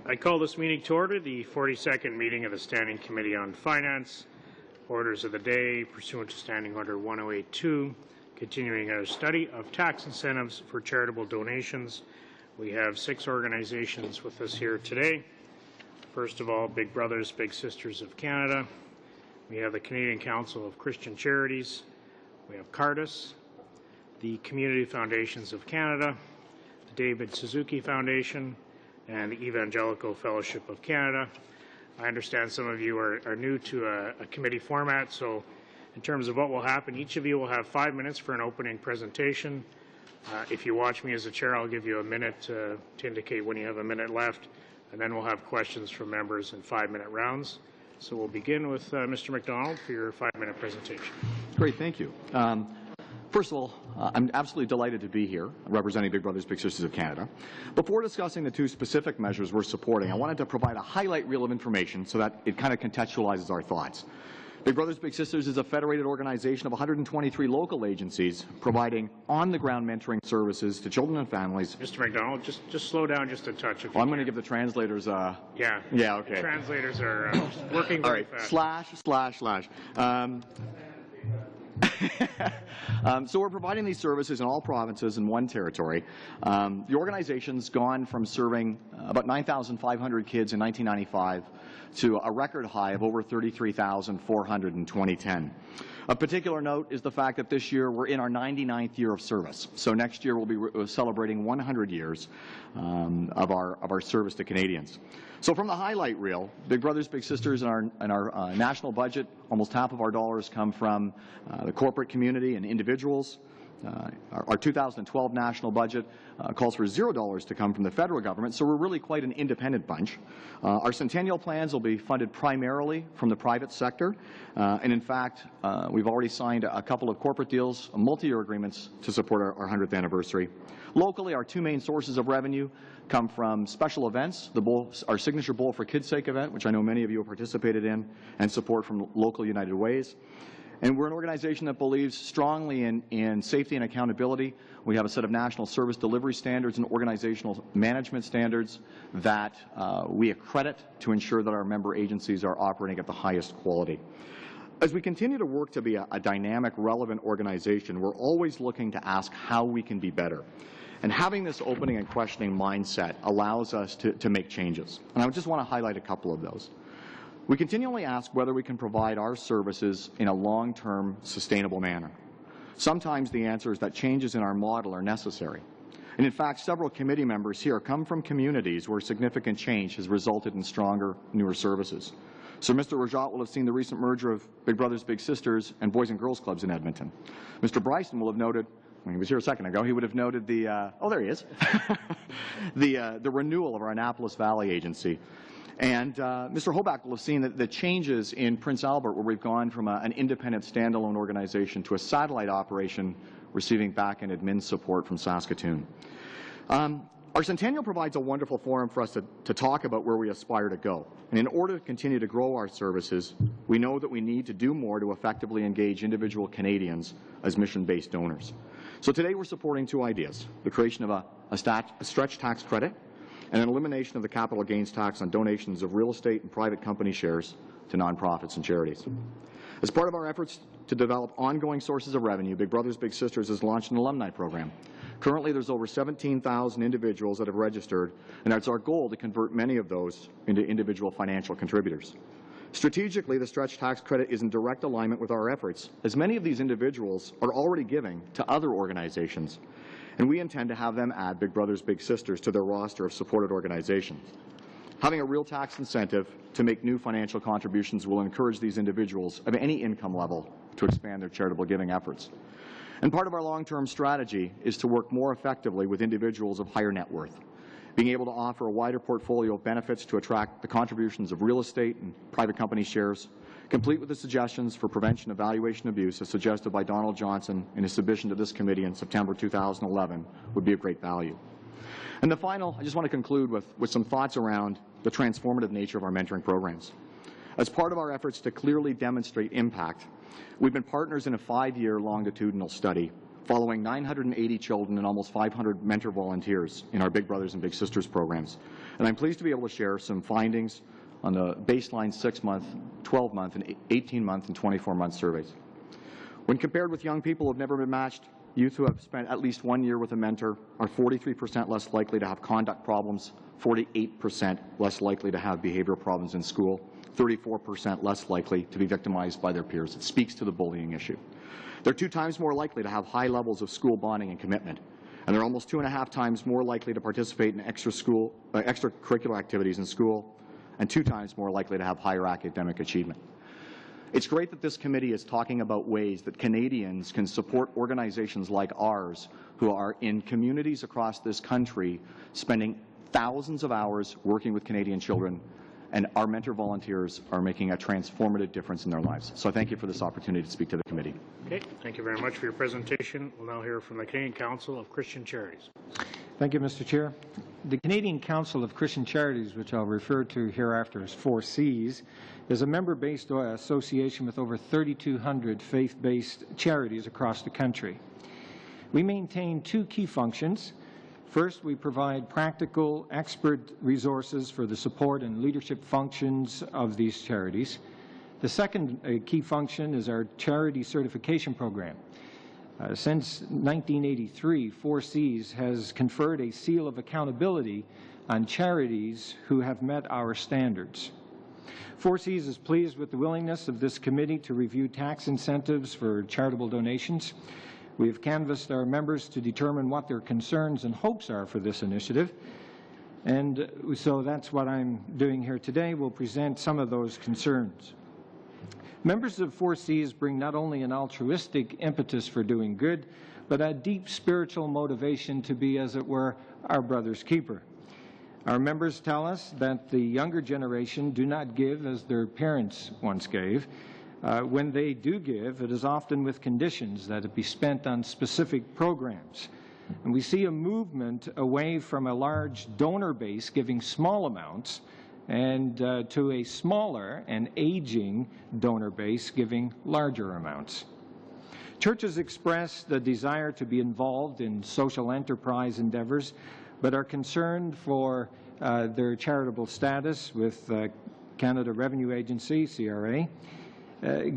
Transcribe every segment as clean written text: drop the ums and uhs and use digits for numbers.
I call this meeting to order, the 42nd meeting of the Standing Committee on Finance. Orders of the day pursuant to Standing Order 1082, continuing our study of tax incentives for charitable donations. We have 6 organizations with us here today. First of all, Big Brothers, Big Sisters of Canada. We have the Canadian Council of Christian Charities. We have Cardis, the Community Foundations of Canada, the David Suzuki Foundation, and the Evangelical Fellowship of Canada. I understand some of you are new to a committee format, so in terms of what will happen, each of you will have 5 minutes for an opening presentation. If you watch me as a chair, I'll give you a minute to indicate when you have a minute left, and then we'll have questions from members in 5-minute rounds. So we'll begin with Mr. McDonald for your 5-minute presentation. Great, thank you. First of all, I'm absolutely delighted to be here representing Big Brothers Big Sisters of Canada. Before discussing the 2 specific measures we're supporting, I wanted to provide a highlight reel of information so that it kind of contextualizes our thoughts. Big Brothers Big Sisters is a federated organization of 123 local agencies providing on-the-ground mentoring services to children and families. Mr. McDonald, just slow down just a touch. If Well, I'm going to give the translators Yeah, okay. The translators are working very fast. ///. So we're providing these services in all provinces in one territory. The organization's gone from serving about 9,500 kids in 1995 to a record high of over 33,400 in 2010. A particular note is the fact that this year we're in our 99th year of service. So next year we'll be celebrating 100 years of our service to Canadians. So from the highlight reel, Big Brothers Big Sisters in our national budget, almost half of our dollars come from the corporate community and individuals. Our 2012 national budget calls for $0 to come from the federal government, so we're really quite an independent bunch. Our centennial plans will be funded primarily from the private sector, and in fact, we've already signed a couple of corporate deals, multi-year agreements to support our 100th anniversary. Locally, our two main sources of revenue come from special events, our Signature Bowl for Kids' Sake event, which I know many of you have participated in, and support from local United Ways. And we're an organization that believes strongly in safety and accountability. We have a set of national service delivery standards and organizational management standards that we accredit to ensure that our member agencies are operating at the highest quality. As we continue to work to be a dynamic, relevant organization, we're always looking to ask how we can be better. And having this opening and questioning mindset allows us to make changes. And I just want to highlight a couple of those. We continually ask whether we can provide our services in a long-term, sustainable manner. Sometimes the answer is that changes in our model are necessary. And in fact, several committee members here come from communities where significant change has resulted in stronger, newer services. So Mr. Rajat will have seen the recent merger of Big Brothers Big Sisters and Boys and Girls Clubs in Edmonton. Mr. Bryson will have noted, when he was here a second ago, he would have noted the, oh, there he is, the renewal of our Annapolis Valley agency. And Mr. Hoback will have seen that the changes in Prince Albert, where we've gone from an independent standalone organization to a satellite operation receiving back-end admin support from Saskatoon. Our centennial provides a wonderful forum for us to talk about where we aspire to go. And in order to continue to grow our services, we know that we need to do more to effectively engage individual Canadians as mission-based donors. So today we're supporting two ideas, the creation of a stretch tax credit and an elimination of the capital gains tax on donations of real estate and private company shares to nonprofits and charities. As part of our efforts to develop ongoing sources of revenue, Big Brothers Big Sisters has launched an alumni program. Currently, there's over 17,000 individuals that have registered, and it's our goal to convert many of those into individual financial contributors. Strategically, the stretch tax credit is in direct alignment with our efforts, as many of these individuals are already giving to other organizations, and we intend to have them add Big Brothers Big Sisters to their roster of supported organizations. Having a real tax incentive to make new financial contributions will encourage these individuals of any income level to expand their charitable giving efforts. And part of our long-term strategy is to work more effectively with individuals of higher net worth, being able to offer a wider portfolio of benefits to attract the contributions of real estate and private company shares, complete with the suggestions for prevention, evaluation, abuse as suggested by Donald Johnson in his submission to this committee in September 2011 would be of great value. And the final, I just want to conclude with some thoughts around the transformative nature of our mentoring programs. As part of our efforts to clearly demonstrate impact, we've been partners in a 5-year longitudinal study following 980 children and almost 500 mentor volunteers in our Big Brothers and Big Sisters programs. And I'm pleased to be able to share some findings on the baseline 6-month, 12-month, and 18-month and 24-month surveys. When compared with young people who have never been matched, youth who have spent at least 1 year with a mentor are 43% less likely to have conduct problems, 48% less likely to have behavioral problems in school, 34% less likely to be victimized by their peers. It speaks to the bullying issue. They're 2 times more likely to have high levels of school bonding and commitment, and they're almost 2.5 times more likely to participate in extracurricular activities in school, and 2 times more likely to have higher academic achievement. It's great that this committee is talking about ways that Canadians can support organizations like ours who are in communities across this country spending thousands of hours working with Canadian children, and our mentor volunteers are making a transformative difference in their lives. So I thank you for this opportunity to speak to the committee. Okay, thank you very much for your presentation. We'll now hear from the Canadian Council of Christian Charities. Thank you, Mr. Chair. The Canadian Council of Christian Charities, which I'll refer to hereafter as 4Cs, is a member-based association with over 3,200 faith-based charities across the country. We maintain two key functions. First, we provide practical expert resources for the support and leadership functions of these charities. The second key function is our charity certification program. Since 1983, 4Cs has conferred a seal of accountability on charities who have met our standards. 4Cs is pleased with the willingness of this committee to review tax incentives for charitable donations. We have canvassed our members to determine what their concerns and hopes are for this initiative. And so that's what I'm doing here today. We'll present some of those concerns. Members of 4Cs bring not only an altruistic impetus for doing good, but a deep spiritual motivation to be, as it were, our brother's keeper. Our members tell us that the younger generation do not give as their parents once gave. When they do give, it is often with conditions that it be spent on specific programs. And we see a movement away from a large donor base giving small amounts and to a smaller and aging donor base giving larger amounts. Churches express the desire to be involved in social enterprise endeavors, but are concerned for their charitable status with Canada Revenue Agency, CRA.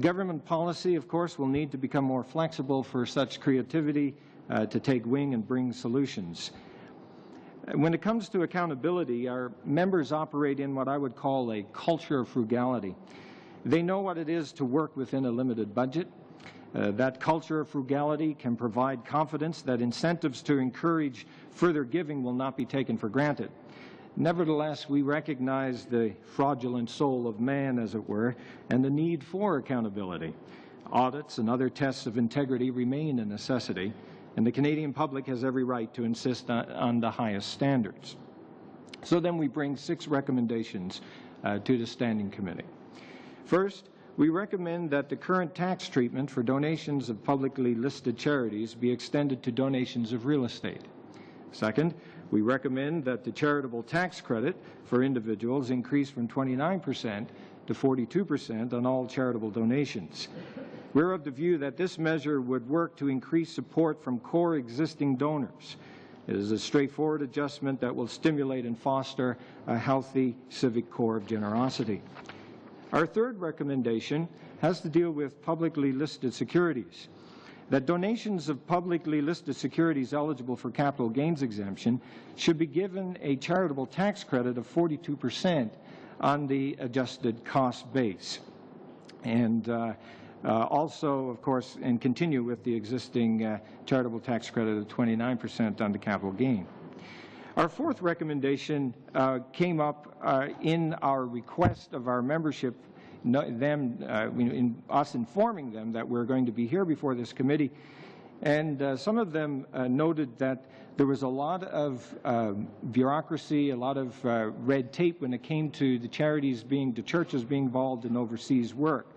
Government policy, of course, will need to become more flexible for such creativity to take wing and bring solutions. When it comes to accountability, our members operate in what I would call a culture of frugality. They know what it is to work within a limited budget. That culture of frugality can provide confidence that incentives to encourage further giving will not be taken for granted. Nevertheless, we recognize the fraudulent soul of man, as it were, and the need for accountability. Audits and other tests of integrity remain a necessity, and the Canadian public has every right to insist on the highest standards. So then we bring 6 recommendations to the Standing Committee. First, we recommend that the current tax treatment for donations of publicly listed charities be extended to donations of real estate. Second, we recommend that the charitable tax credit for individuals increase from 29% to 42% on all charitable donations. We're of the view that this measure would work to increase support from core existing donors. It is a straightforward adjustment that will stimulate and foster a healthy civic core of generosity. Our third recommendation has to deal with publicly listed securities. That donations of publicly listed securities eligible for capital gains exemption should be given a charitable tax credit of 42% on the adjusted cost base. And also, of course, and continue with the existing charitable tax credit of 29% on the capital gain. Our fourth recommendation came up in our request of our membership, in us informing them that we're going to be here before this committee. And some of them noted that there was a lot of bureaucracy, a lot of red tape when it came to the charities the churches being involved in overseas work.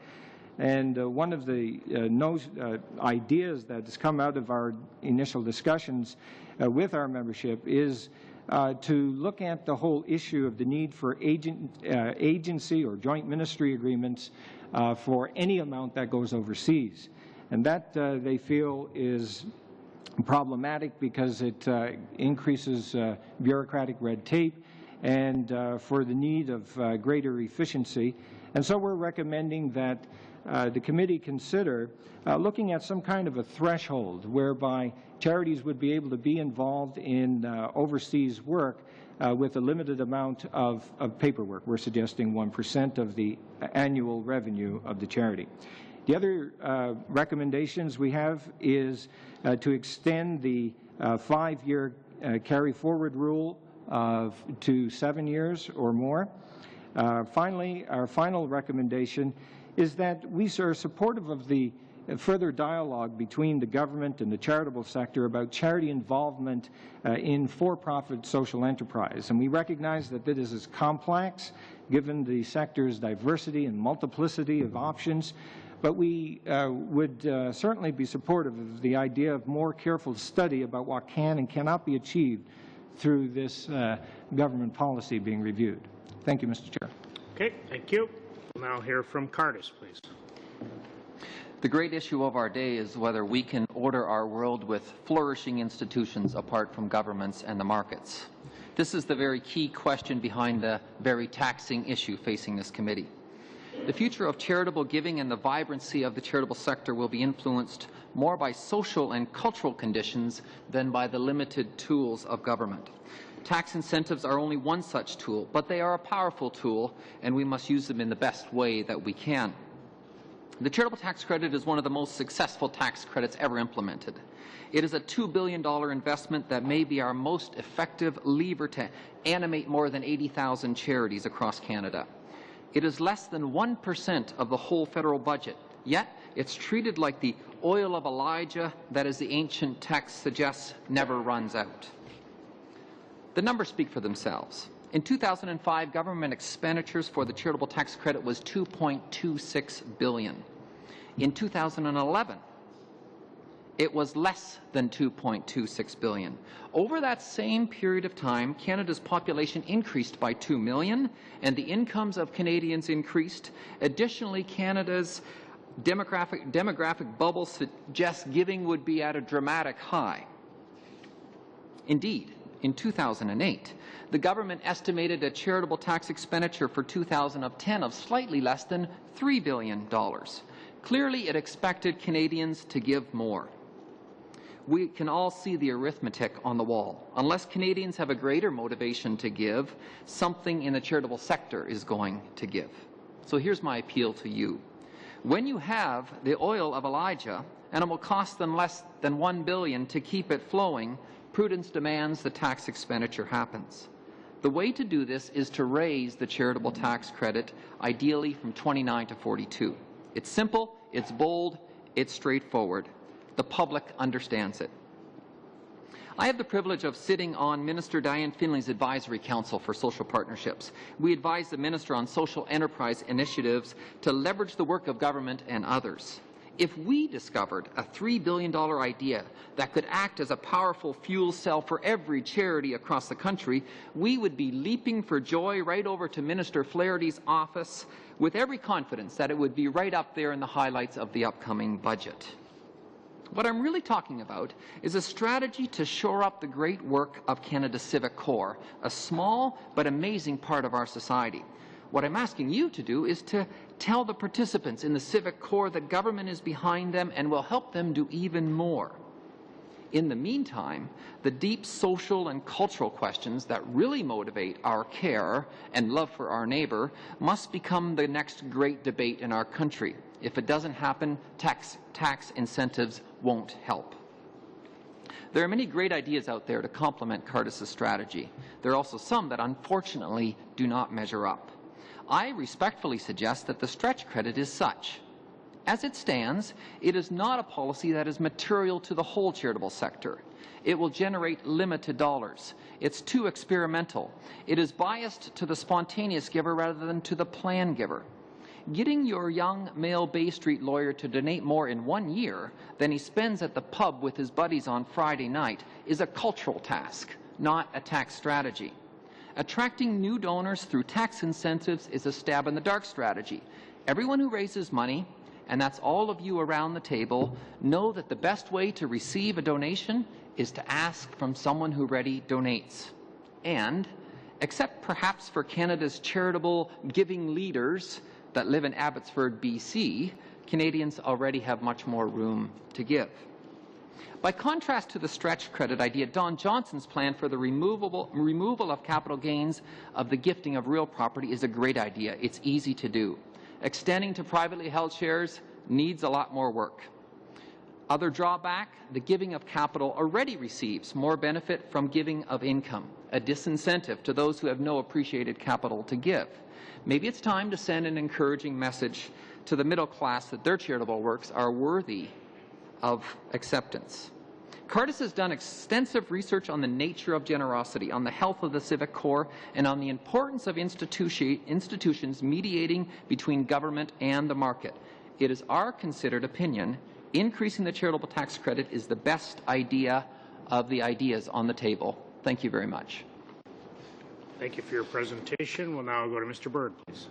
And one of the ideas that has come out of our initial discussions with our membership is to look at the whole issue of the need for agency or joint ministry agreements for any amount that goes overseas. And that they feel is problematic because it increases bureaucratic red tape and for the need of greater efficiency. And so we're recommending that the committee consider looking at some kind of a threshold whereby charities would be able to be involved in overseas work with a limited amount of paperwork. We're suggesting 1% of the annual revenue of the charity. The other recommendations we have is to extend the 5-year carry-forward rule to 7 years or more. Finally, our final recommendation is that we are supportive of the further dialogue between the government and the charitable sector about charity involvement in for-profit social enterprise. And we recognize that this is complex, given the sector's diversity and multiplicity of options, but we would certainly be supportive of the idea of more careful study about what can and cannot be achieved through this government policy being reviewed. Thank you, Mr. Chair. Okay, thank you. We'll now hear from Cardis, please. The great issue of our day is whether we can order our world with flourishing institutions apart from governments and the markets. This is the very key question behind the very taxing issue facing this committee. The future of charitable giving and the vibrancy of the charitable sector will be influenced more by social and cultural conditions than by the limited tools of government. Tax incentives are only one such tool, but they are a powerful tool, and we must use them in the best way that we can. The charitable tax credit is one of the most successful tax credits ever implemented. It is a $2 billion investment that may be our most effective lever to animate more than 80,000 charities across Canada. It is less than 1% of the whole federal budget, yet it's treated like the oil of Elijah that, as the ancient text suggests, never runs out. The numbers speak for themselves. In 2005, government expenditures for the charitable tax credit was $2.26 billion. In 2011, it was less than $2.26 billion. Over that same period of time, Canada's population increased by 2 million, and the incomes of Canadians increased. Additionally, Canada's demographic bubble suggests giving would be at a dramatic high. Indeed, in 2008, the government estimated a charitable tax expenditure for 2010 of slightly less than $3 billion. Clearly, it expected Canadians to give more. We can all see the arithmetic on the wall. Unless Canadians have a greater motivation to give, something in the charitable sector is going to give. So here's my appeal to you. When you have the oil of Elijah, and it will cost them less than $1 billion to keep it flowing, prudence demands the tax expenditure happens. The way to do this is to raise the charitable tax credit, ideally from 29 to 42. It's simple, it's bold, it's straightforward. The public understands it. I have the privilege of sitting on Minister Diane Finley's Advisory Council for Social Partnerships. We advise the Minister on social enterprise initiatives to leverage the work of government and others. If we discovered a $3 billion idea that could act as a powerful fuel cell for every charity across the country, we would be leaping for joy right over to Minister Flaherty's office with every confidence that it would be right up there in the highlights of the upcoming budget. What I'm really talking about is a strategy to shore up the great work of Canada's Civic Corps, a small but amazing part of our society. What I'm asking you to do is to tell the participants in the Civic Corps that government is behind them and will help them do even more. In the meantime, the deep social and cultural questions that really motivate our care and love for our neighbor must become the next great debate in our country. If it doesn't happen, tax incentives won't help. There are many great ideas out there to complement Cardis's strategy. There are also some that unfortunately do not measure up. I respectfully suggest that the stretch credit is such. As it stands, it is not a policy that is material to the whole charitable sector. It will generate limited dollars. It's too experimental. It is biased to the spontaneous giver rather than to the plan giver. Getting your young male Bay Street lawyer to donate more in 1 year than he spends at the pub with his buddies on Friday night is a cultural task, not a tax strategy. Attracting new donors through tax incentives is a stab-in-the-dark strategy. Everyone who raises money, and that's all of you around the table, know that the best way to receive a donation is to ask from someone who already donates. And, except perhaps for Canada's charitable giving leaders that live in Abbotsford, BC, Canadians already have much more room to give. By contrast to the stretch credit idea, Don Johnson's plan for the removal of capital gains of the gifting of real property is a great idea. It's easy to do. Extending to privately held shares needs a lot more work. Other drawback, the giving of capital already receives more benefit from giving of income, a disincentive to those who have no appreciated capital to give. Maybe it's time to send an encouraging message to the middle class that their charitable works are worthy of acceptance. Cardis has done extensive research on the nature of generosity, on the health of the Civic Corps, and on the importance of institutions mediating between government and the market. It is our considered opinion increasing the charitable tax credit is the best idea of the ideas on the table. Thank you very much. Thank you for your presentation. We'll now go to Mr. Byrd, please.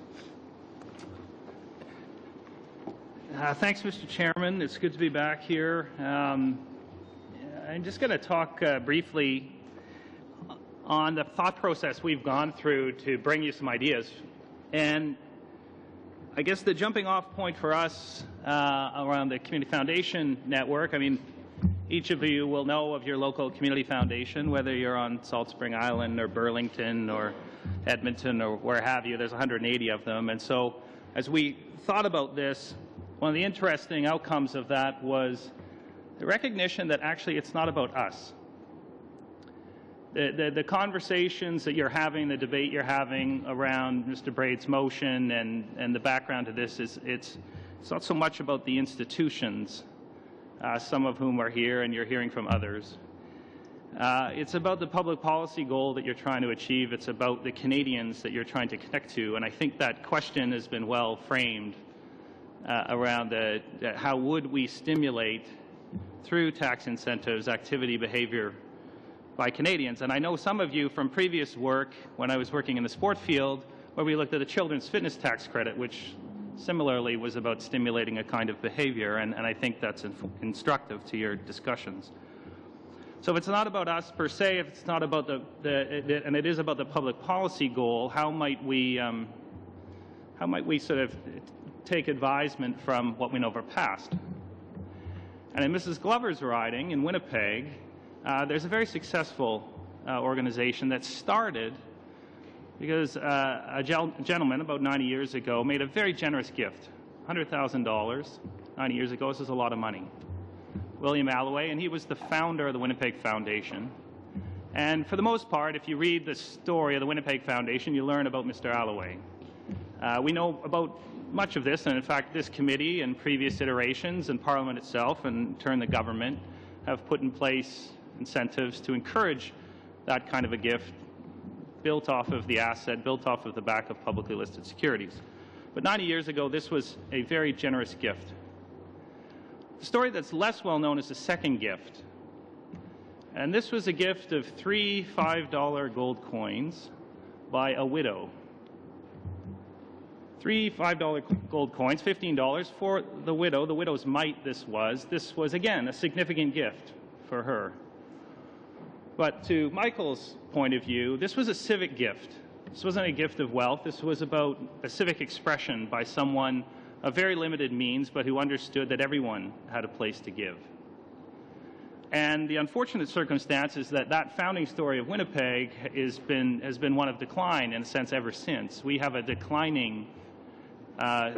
Thanks, Mr. Chairman. It's good to be back here. I'm just going to talk briefly on the thought process we've gone through to bring you some ideas. And I guess the jumping off point for us around the Community Foundation Network, I mean, each of you will know of your local community foundation, whether you're on Salt Spring Island or Burlington or Edmonton or where have you. There's 180 of them. And so as we thought about this, one of the interesting outcomes of that was the recognition that actually it's not about us. The conversations that you're having, the debate you're having around Mr. Braid's motion and the background to this is it's not so much about the institutions, some of whom are here and you're hearing from others. It's about the public policy goal that you're trying to achieve. It's about the Canadians that you're trying to connect to. And I think that question has been well framed around how would we stimulate through tax incentives activity behavior by Canadians. And I know some of you from previous work, when I was working in the sport field, where we looked at the children's fitness tax credit, which similarly was about stimulating a kind of behavior, and I think that's instructive to your discussions. So if it's not about us per se, if it's not about and it is about the public policy goal, how might we sort of take advisement from what we know of our past? And in Mrs. Glover's riding in Winnipeg, there's a very successful organization that started because a gentleman about 90 years ago made a very generous gift, $100,000. 90 years ago, this is a lot of money. William Alloway, and he was the founder of the Winnipeg Foundation. And for the most part, if you read the story of the Winnipeg Foundation, you learn about Mr. Alloway. We know about much of this, and in fact, this committee and previous iterations and Parliament itself, and in turn the government, have put in place incentives to encourage that kind of a gift built off of the asset, built off of the back of publicly listed securities. But 90 years ago, this was a very generous gift. The story that's less well known is the second gift. And this was a gift of 3 $5 gold coins by a widow. 3 $5 gold coins, $15 for the widow. The widow's mite this was. This was, again, a significant gift for her. But to Michael's point of view, this was a civic gift. This wasn't a gift of wealth. This was about a civic expression by someone of very limited means, but who understood that everyone had a place to give. And the unfortunate circumstance is that that founding story of Winnipeg has been one of decline in a sense ever since. We have a declining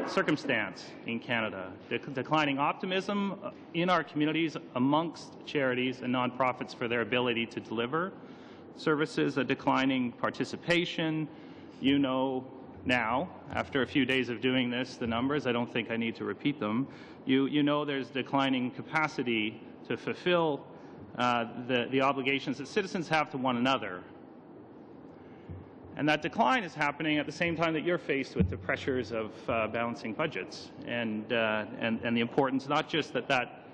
circumstance in Canada, declining optimism in our communities amongst charities and nonprofits for their ability to deliver services, a declining participation. You know now, after a few days of doing this, the numbers, I don't think I need to repeat them. You know there's declining capacity to fulfill the obligations that citizens have to one another. And that decline is happening at the same time that you're faced with the pressures of balancing budgets and the importance not just that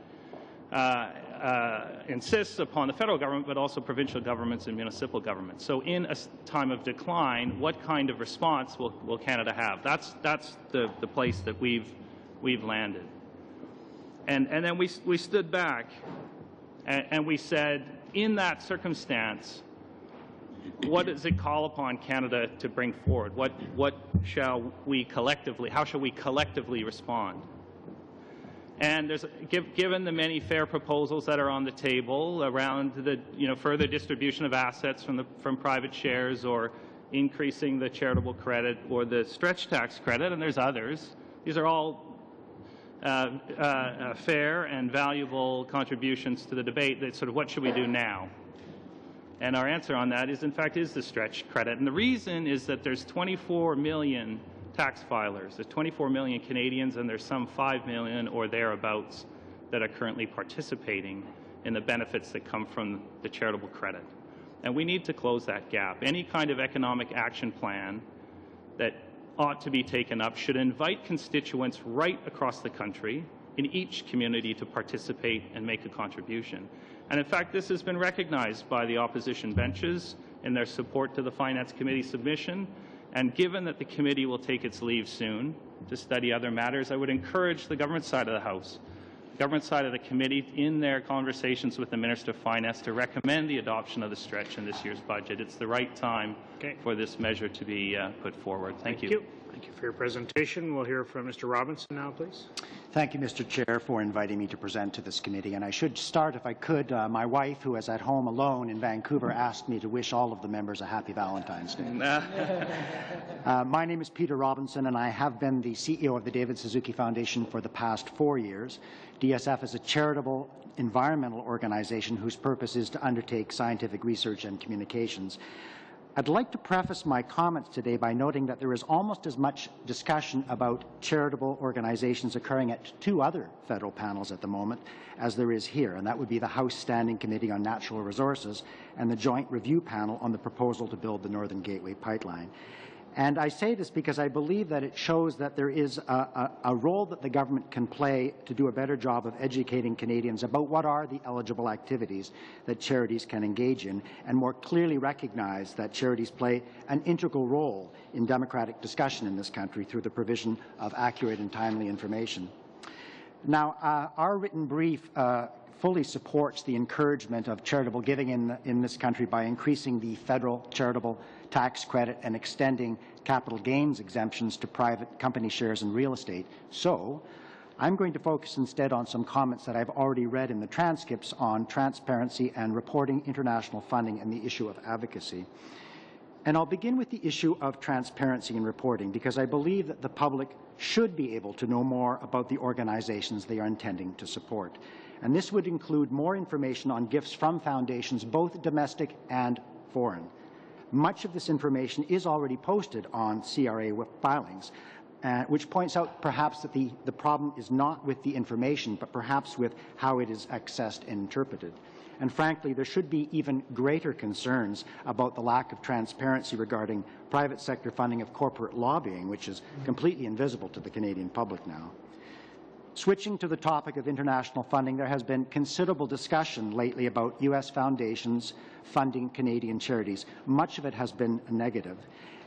insists upon the federal government, but also provincial governments and municipal governments. So in a time of decline, what kind of response will Canada have? That's the place that we've landed. And then we stood back and we said, in that circumstance, what does it call upon Canada to bring forward? What shall we collectively, how shall we collectively respond? And given the many fair proposals that are on the table around the further distribution of assets from private shares, or increasing the charitable credit or the stretch tax credit, and there's others, these are all fair and valuable contributions to the debate. That sort of what should we do now? And our answer on that is, in fact, is the stretch credit. And the reason is that there's 24 million tax filers. There's 24 million Canadians, and there's some 5 million or thereabouts that are currently participating in the benefits that come from the charitable credit. And we need to close that gap. Any kind of economic action plan that ought to be taken up should invite constituents right across the country in each community to participate and make a contribution. And in fact, this has been recognized by the opposition benches in their support to the Finance Committee submission. And given that the committee will take its leave soon to study other matters, I would encourage the government side of the House, the government side of the committee, in their conversations with the Minister of Finance, to recommend the adoption of the stretch in this year's budget. It's the right time for this measure to be put forward. Thank you. Thank you for your presentation. We'll hear from Mr. Robinson now, please. Thank you, Mr. Chair, for inviting me to present to this committee. And I should start, if I could, my wife, who is at home alone in Vancouver, asked me to wish all of the members a happy Valentine's Day. My name is Peter Robinson, and I have been the CEO of the David Suzuki Foundation for the past 4 years. DSF is a charitable environmental organization whose purpose is to undertake scientific research and communications. I'd like to preface my comments today by noting that there is almost as much discussion about charitable organizations occurring at 2 other federal panels at the moment as there is here, and that would be the House Standing Committee on Natural Resources and the Joint Review Panel on the proposal to build the Northern Gateway Pipeline. And I say this because I believe that it shows that there is a role that the government can play to do a better job of educating Canadians about what are the eligible activities that charities can engage in, and more clearly recognize that charities play an integral role in democratic discussion in this country through the provision of accurate and timely information. Now, our written brief fully supports the encouragement of charitable giving in this country by increasing the federal charitable tax credit and extending capital gains exemptions to private company shares in real estate. So, I'm going to focus instead on some comments that I've already read in the transcripts on transparency and reporting, international funding, and the issue of advocacy. And I'll begin with the issue of transparency and reporting, because I believe that the public should be able to know more about the organizations they are intending to support. And this would include more information on gifts from foundations, both domestic and foreign. Much of this information is already posted on CRA filings, which points out perhaps that the problem is not with the information, but perhaps with how it is accessed and interpreted. And frankly, there should be even greater concerns about the lack of transparency regarding private sector funding of corporate lobbying, which is completely invisible to the Canadian public now. Switching to the topic of international funding, there has been considerable discussion lately about U.S. foundations funding Canadian charities. Much of it has been negative.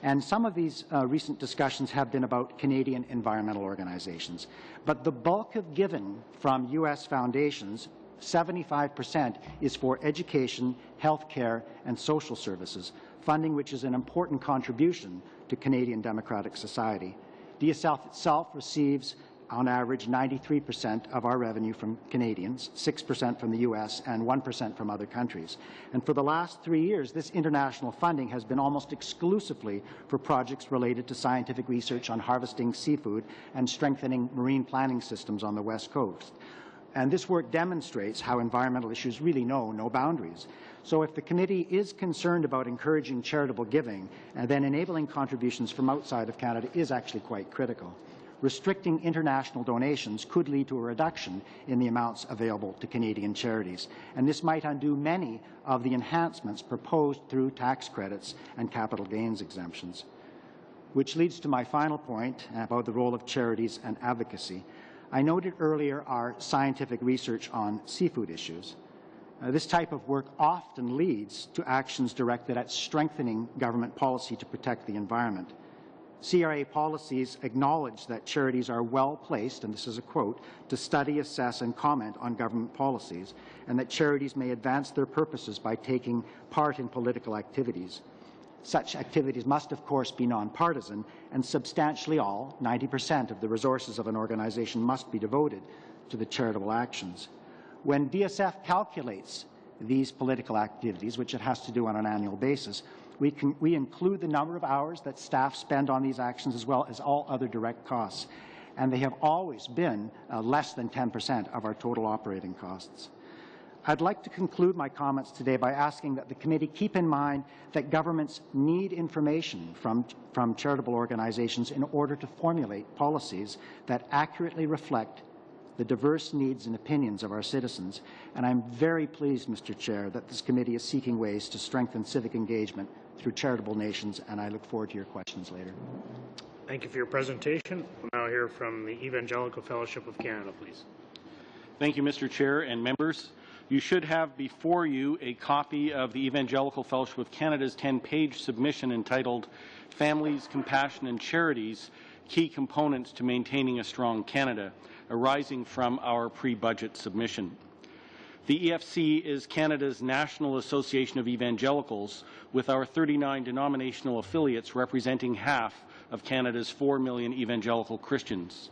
And some of these recent discussions have been about Canadian environmental organizations. But the bulk of giving from U.S. foundations, 75%, is for education, health care, and social services, funding which is an important contribution to Canadian democratic society. DSF itself receives on average 93% of our revenue from Canadians, 6% from the U.S., and 1% from other countries. And for the last 3 years, this international funding has been almost exclusively for projects related to scientific research on harvesting seafood and strengthening marine planning systems on the West Coast. And this work demonstrates how environmental issues really know no boundaries. So if the committee is concerned about encouraging charitable giving, then enabling contributions from outside of Canada is actually quite critical. Restricting international donations could lead to a reduction in the amounts available to Canadian charities, and this might undo many of the enhancements proposed through tax credits and capital gains exemptions. Which leads to my final point about the role of charities and advocacy. I noted earlier our scientific research on seafood issues. This type of work often leads to actions directed at strengthening government policy to protect the environment. CRA policies acknowledge that charities are well placed, and this is a quote, to study, assess, and comment on government policies, and that charities may advance their purposes by taking part in political activities. Such activities must, of course, be nonpartisan, and substantially all, 90% of the resources of an organization must be devoted to the charitable actions. When DSF calculates these political activities, which it has to do on an annual basis, we include the number of hours that staff spend on these actions as well as all other direct costs, and they have always been less than 10% of our total operating costs. I'd like to conclude my comments today by asking that the committee keep in mind that governments need information from charitable organizations in order to formulate policies that accurately reflect the diverse needs and opinions of our citizens. And I'm very pleased, Mr. Chair, that this committee is seeking ways to strengthen civic engagement through charitable nations, and I look forward to your questions later. Thank you for your presentation. We'll now hear from the Evangelical Fellowship of Canada, please. Thank you, Mr. Chair and members. You should have before you a copy of the Evangelical Fellowship of Canada's 10-page submission entitled Families, Compassion and Charities, Key Components to Maintaining a Strong Canada, arising from our pre-budget submission. The EFC is Canada's National Association of Evangelicals, with our 39 denominational affiliates representing half of Canada's 4 million evangelical Christians.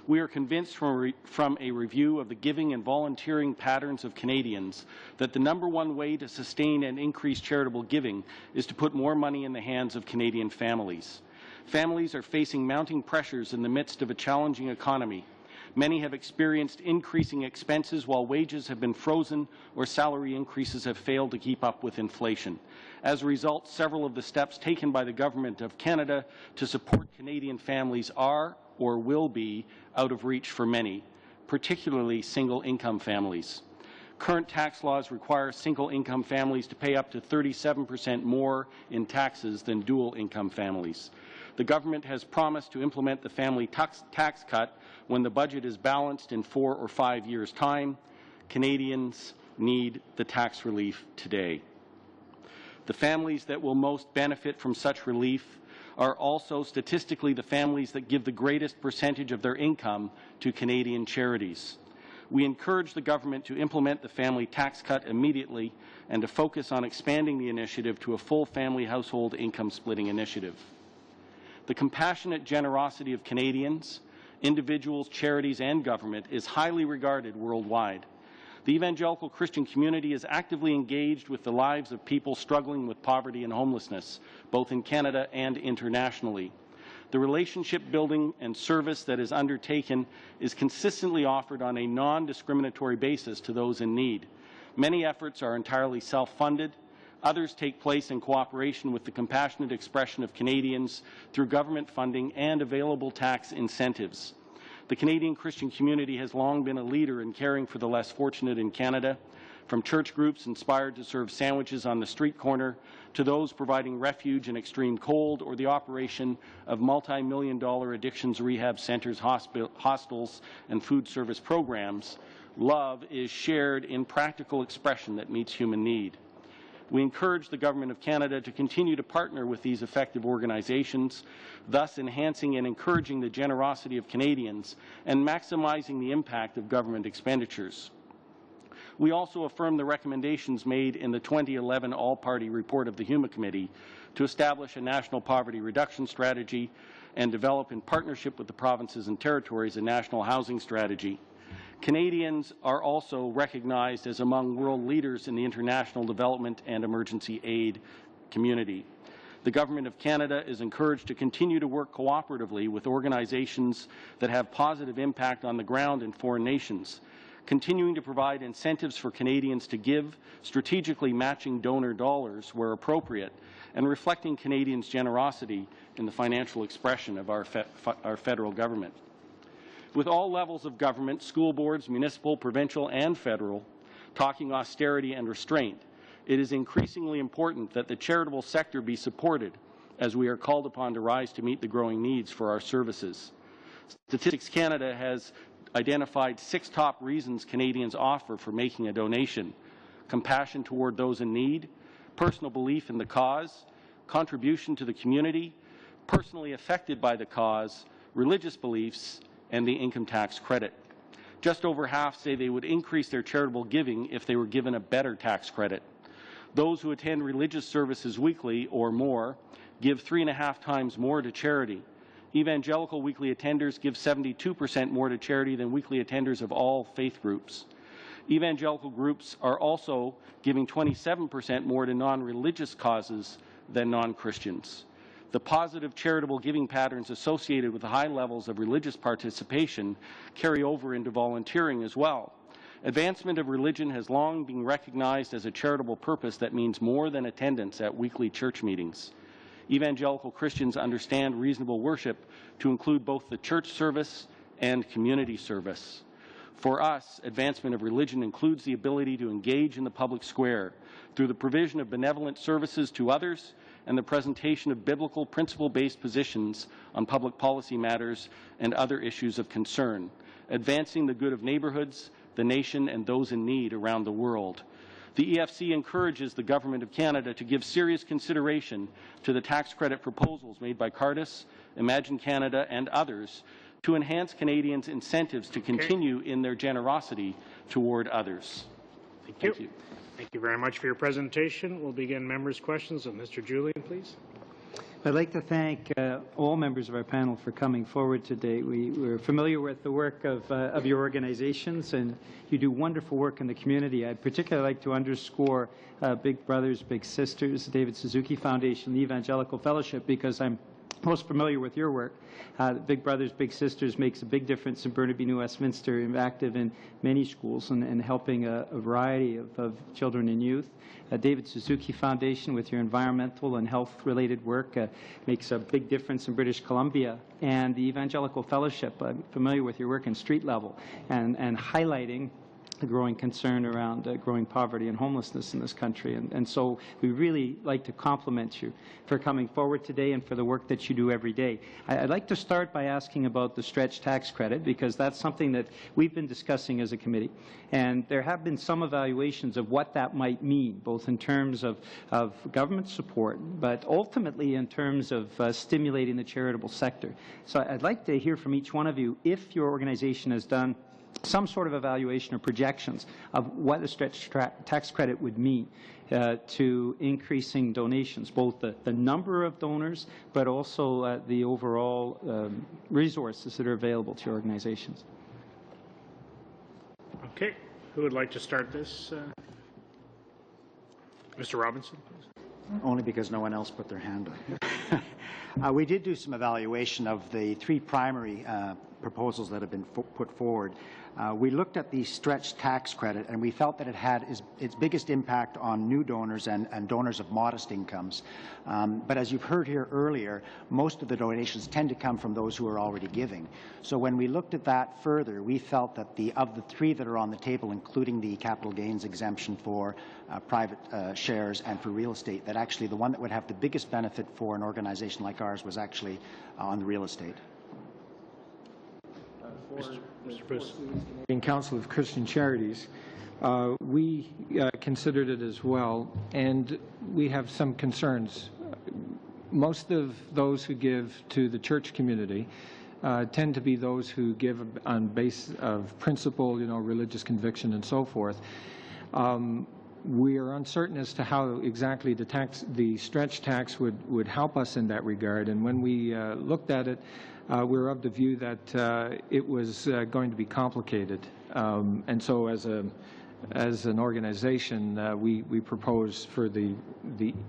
We are convinced from a review of the giving and volunteering patterns of Canadians that the #1 way to sustain and increase charitable giving is to put more money in the hands of Canadian families. Families are facing mounting pressures in the midst of a challenging economy. Many have experienced increasing expenses while wages have been frozen or salary increases have failed to keep up with inflation. As a result, several of the steps taken by the Government of Canada to support Canadian families are or will be out of reach for many, particularly single-income families. Current tax laws require single-income families to pay up to 37% more in taxes than dual-income families. The government has promised to implement the family tax cut when the budget is balanced in 4 or 5 years' time. Canadians need the tax relief today. The families that will most benefit from such relief are also statistically the families that give the greatest percentage of their income to Canadian charities. We encourage the government to implement the family tax cut immediately and to focus on expanding the initiative to a full family household income splitting initiative. The compassionate generosity of Canadians, individuals, charities, and government is highly regarded worldwide. The evangelical Christian community is actively engaged with the lives of people struggling with poverty and homelessness, both in Canada and internationally. The relationship building and service that is undertaken is consistently offered on a non-discriminatory basis to those in need. Many efforts are entirely self-funded. Others take place in cooperation with the compassionate expression of Canadians through government funding and available tax incentives. The Canadian Christian community has long been a leader in caring for the less fortunate in Canada, from church groups inspired to serve sandwiches on the street corner to those providing refuge in extreme cold or the operation of multi-million-dollar addictions rehab centers, hostels, and food service programs. Love is shared in practical expression that meets human need. We encourage the Government of Canada to continue to partner with these effective organizations, thus enhancing and encouraging the generosity of Canadians and maximizing the impact of government expenditures. We also affirm the recommendations made in the 2011 All-Party Report of the HUMA Committee to establish a national poverty reduction strategy and develop in partnership with the provinces and territories a national housing strategy. Canadians are also recognized as among world leaders in the international development and emergency aid community. The Government of Canada is encouraged to continue to work cooperatively with organizations that have positive impact on the ground in foreign nations, continuing to provide incentives for Canadians to give, strategically matching donor dollars where appropriate, and reflecting Canadians' generosity in the financial expression of our federal government. With all levels of government, school boards, municipal, provincial, and federal, talking austerity and restraint, it is increasingly important that the charitable sector be supported as we are called upon to rise to meet the growing needs for our services. Statistics Canada has identified 6 top reasons Canadians offer for making a donation: compassion toward those in need, personal belief in the cause, contribution to the community, personally affected by the cause, religious beliefs, and the income tax credit. Just over half say they would increase their charitable giving if they were given a better tax credit. Those who attend religious services weekly or more give 3.5 times more to charity. Evangelical weekly attenders give 72% more to charity than weekly attenders of all faith groups. Evangelical groups are also giving 27% more to non-religious causes than non-Christians. The positive charitable giving patterns associated with the high levels of religious participation carry over into volunteering as well. Advancement of religion has long been recognized as a charitable purpose that means more than attendance at weekly church meetings. Evangelical Christians understand reasonable worship to include both the church service and community service. For us, advancement of religion includes the ability to engage in the public square through the provision of benevolent services to others and the presentation of biblical principle-based positions on public policy matters and other issues of concern, advancing the good of neighborhoods, the nation and those in need around the world. The EFC encourages the Government of Canada to give serious consideration to the tax credit proposals made by Cardis, Imagine Canada, and others to enhance Canadians' incentives to continue in their generosity toward others. Thank you. Thank you very much for your presentation. We'll begin members' questions. Mr. Julian, please. I'd like to thank all members of our panel for coming forward today. We're familiar with the work of your organizations, and you do wonderful work in the community. I'd particularly like to underscore Big Brothers, Big Sisters, David Suzuki Foundation, the Evangelical Fellowship, because I'm most familiar with your work. Big Brothers, Big Sisters makes a big difference in Burnaby, New Westminster, and active in many schools and helping a variety of children and youth. David Suzuki Foundation, with your environmental and health-related work, makes a big difference in British Columbia. And the Evangelical Fellowship, I'm familiar with your work in street level and highlighting the growing concern around growing poverty and homelessness in this country. And so we really like to compliment you for coming forward today and for the work that you do every day. I'd like to start by asking about the stretch tax credit, because that's something that we've been discussing as a committee. And there have been some evaluations of what that might mean, both in terms of government support, but ultimately in terms of stimulating the charitable sector. So I'd like to hear from each one of you if your organization has done some sort of evaluation or projections of what a stretch tax credit would mean to increasing donations, both the number of donors, but also the overall resources that are available to your organizations. Okay. Who would like to start this? Mr. Robinson, please. Only because no one else put their hand up. We did do some evaluation of the three primary proposals that have been put forward. We looked at the stretch tax credit, and we felt that it had its biggest impact on new donors and donors of modest incomes. But as you've heard here earlier, most of the donations tend to come from those who are already giving. So when we looked at that further, we felt that of the three that are on the table, including the capital gains exemption for private shares and for real estate, that actually the one that would have the biggest benefit for an organization like ours was actually on the real estate. Mr. Bruce. In Council of Christian Charities, we considered it as well, and we have some concerns. Most of those who give to the church community tend to be those who give on base of principle, religious conviction and so forth. We are uncertain as to how exactly the stretch tax would help us in that regard, and when we looked at it, we're of the view that it was going to be complicated, and so as an organization, we propose for the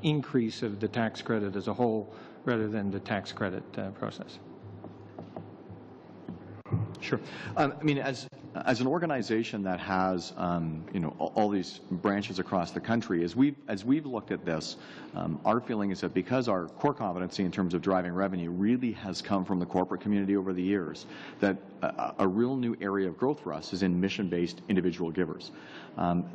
increase of the tax credit as a whole rather than the tax credit process. Sure. I mean, as an organization that has, all these branches across the country, as we've looked at this, our feeling is that because our core competency in terms of driving revenue really has come from the corporate community over the years, that a real new area of growth for us is in mission-based individual givers.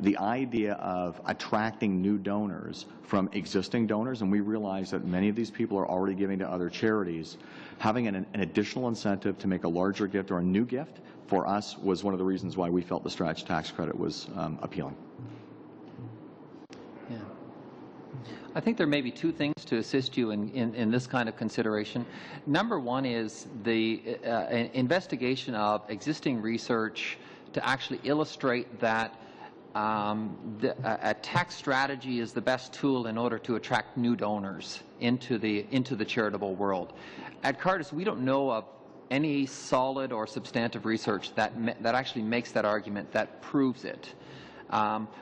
The idea of attracting new donors from existing donors, and we realize that many of these people are already giving to other charities, having an additional incentive to make a larger gift or a new gift for us was one of the reasons why we felt the stretch tax credit was appealing. Yeah. I think there may be two things to assist you in this kind of consideration. Number one is the investigation of existing research to actually illustrate that a tax strategy is the best tool in order to attract new donors into the charitable world. At Cardis, we don't know of any solid or substantive research that actually makes that argument, that proves it.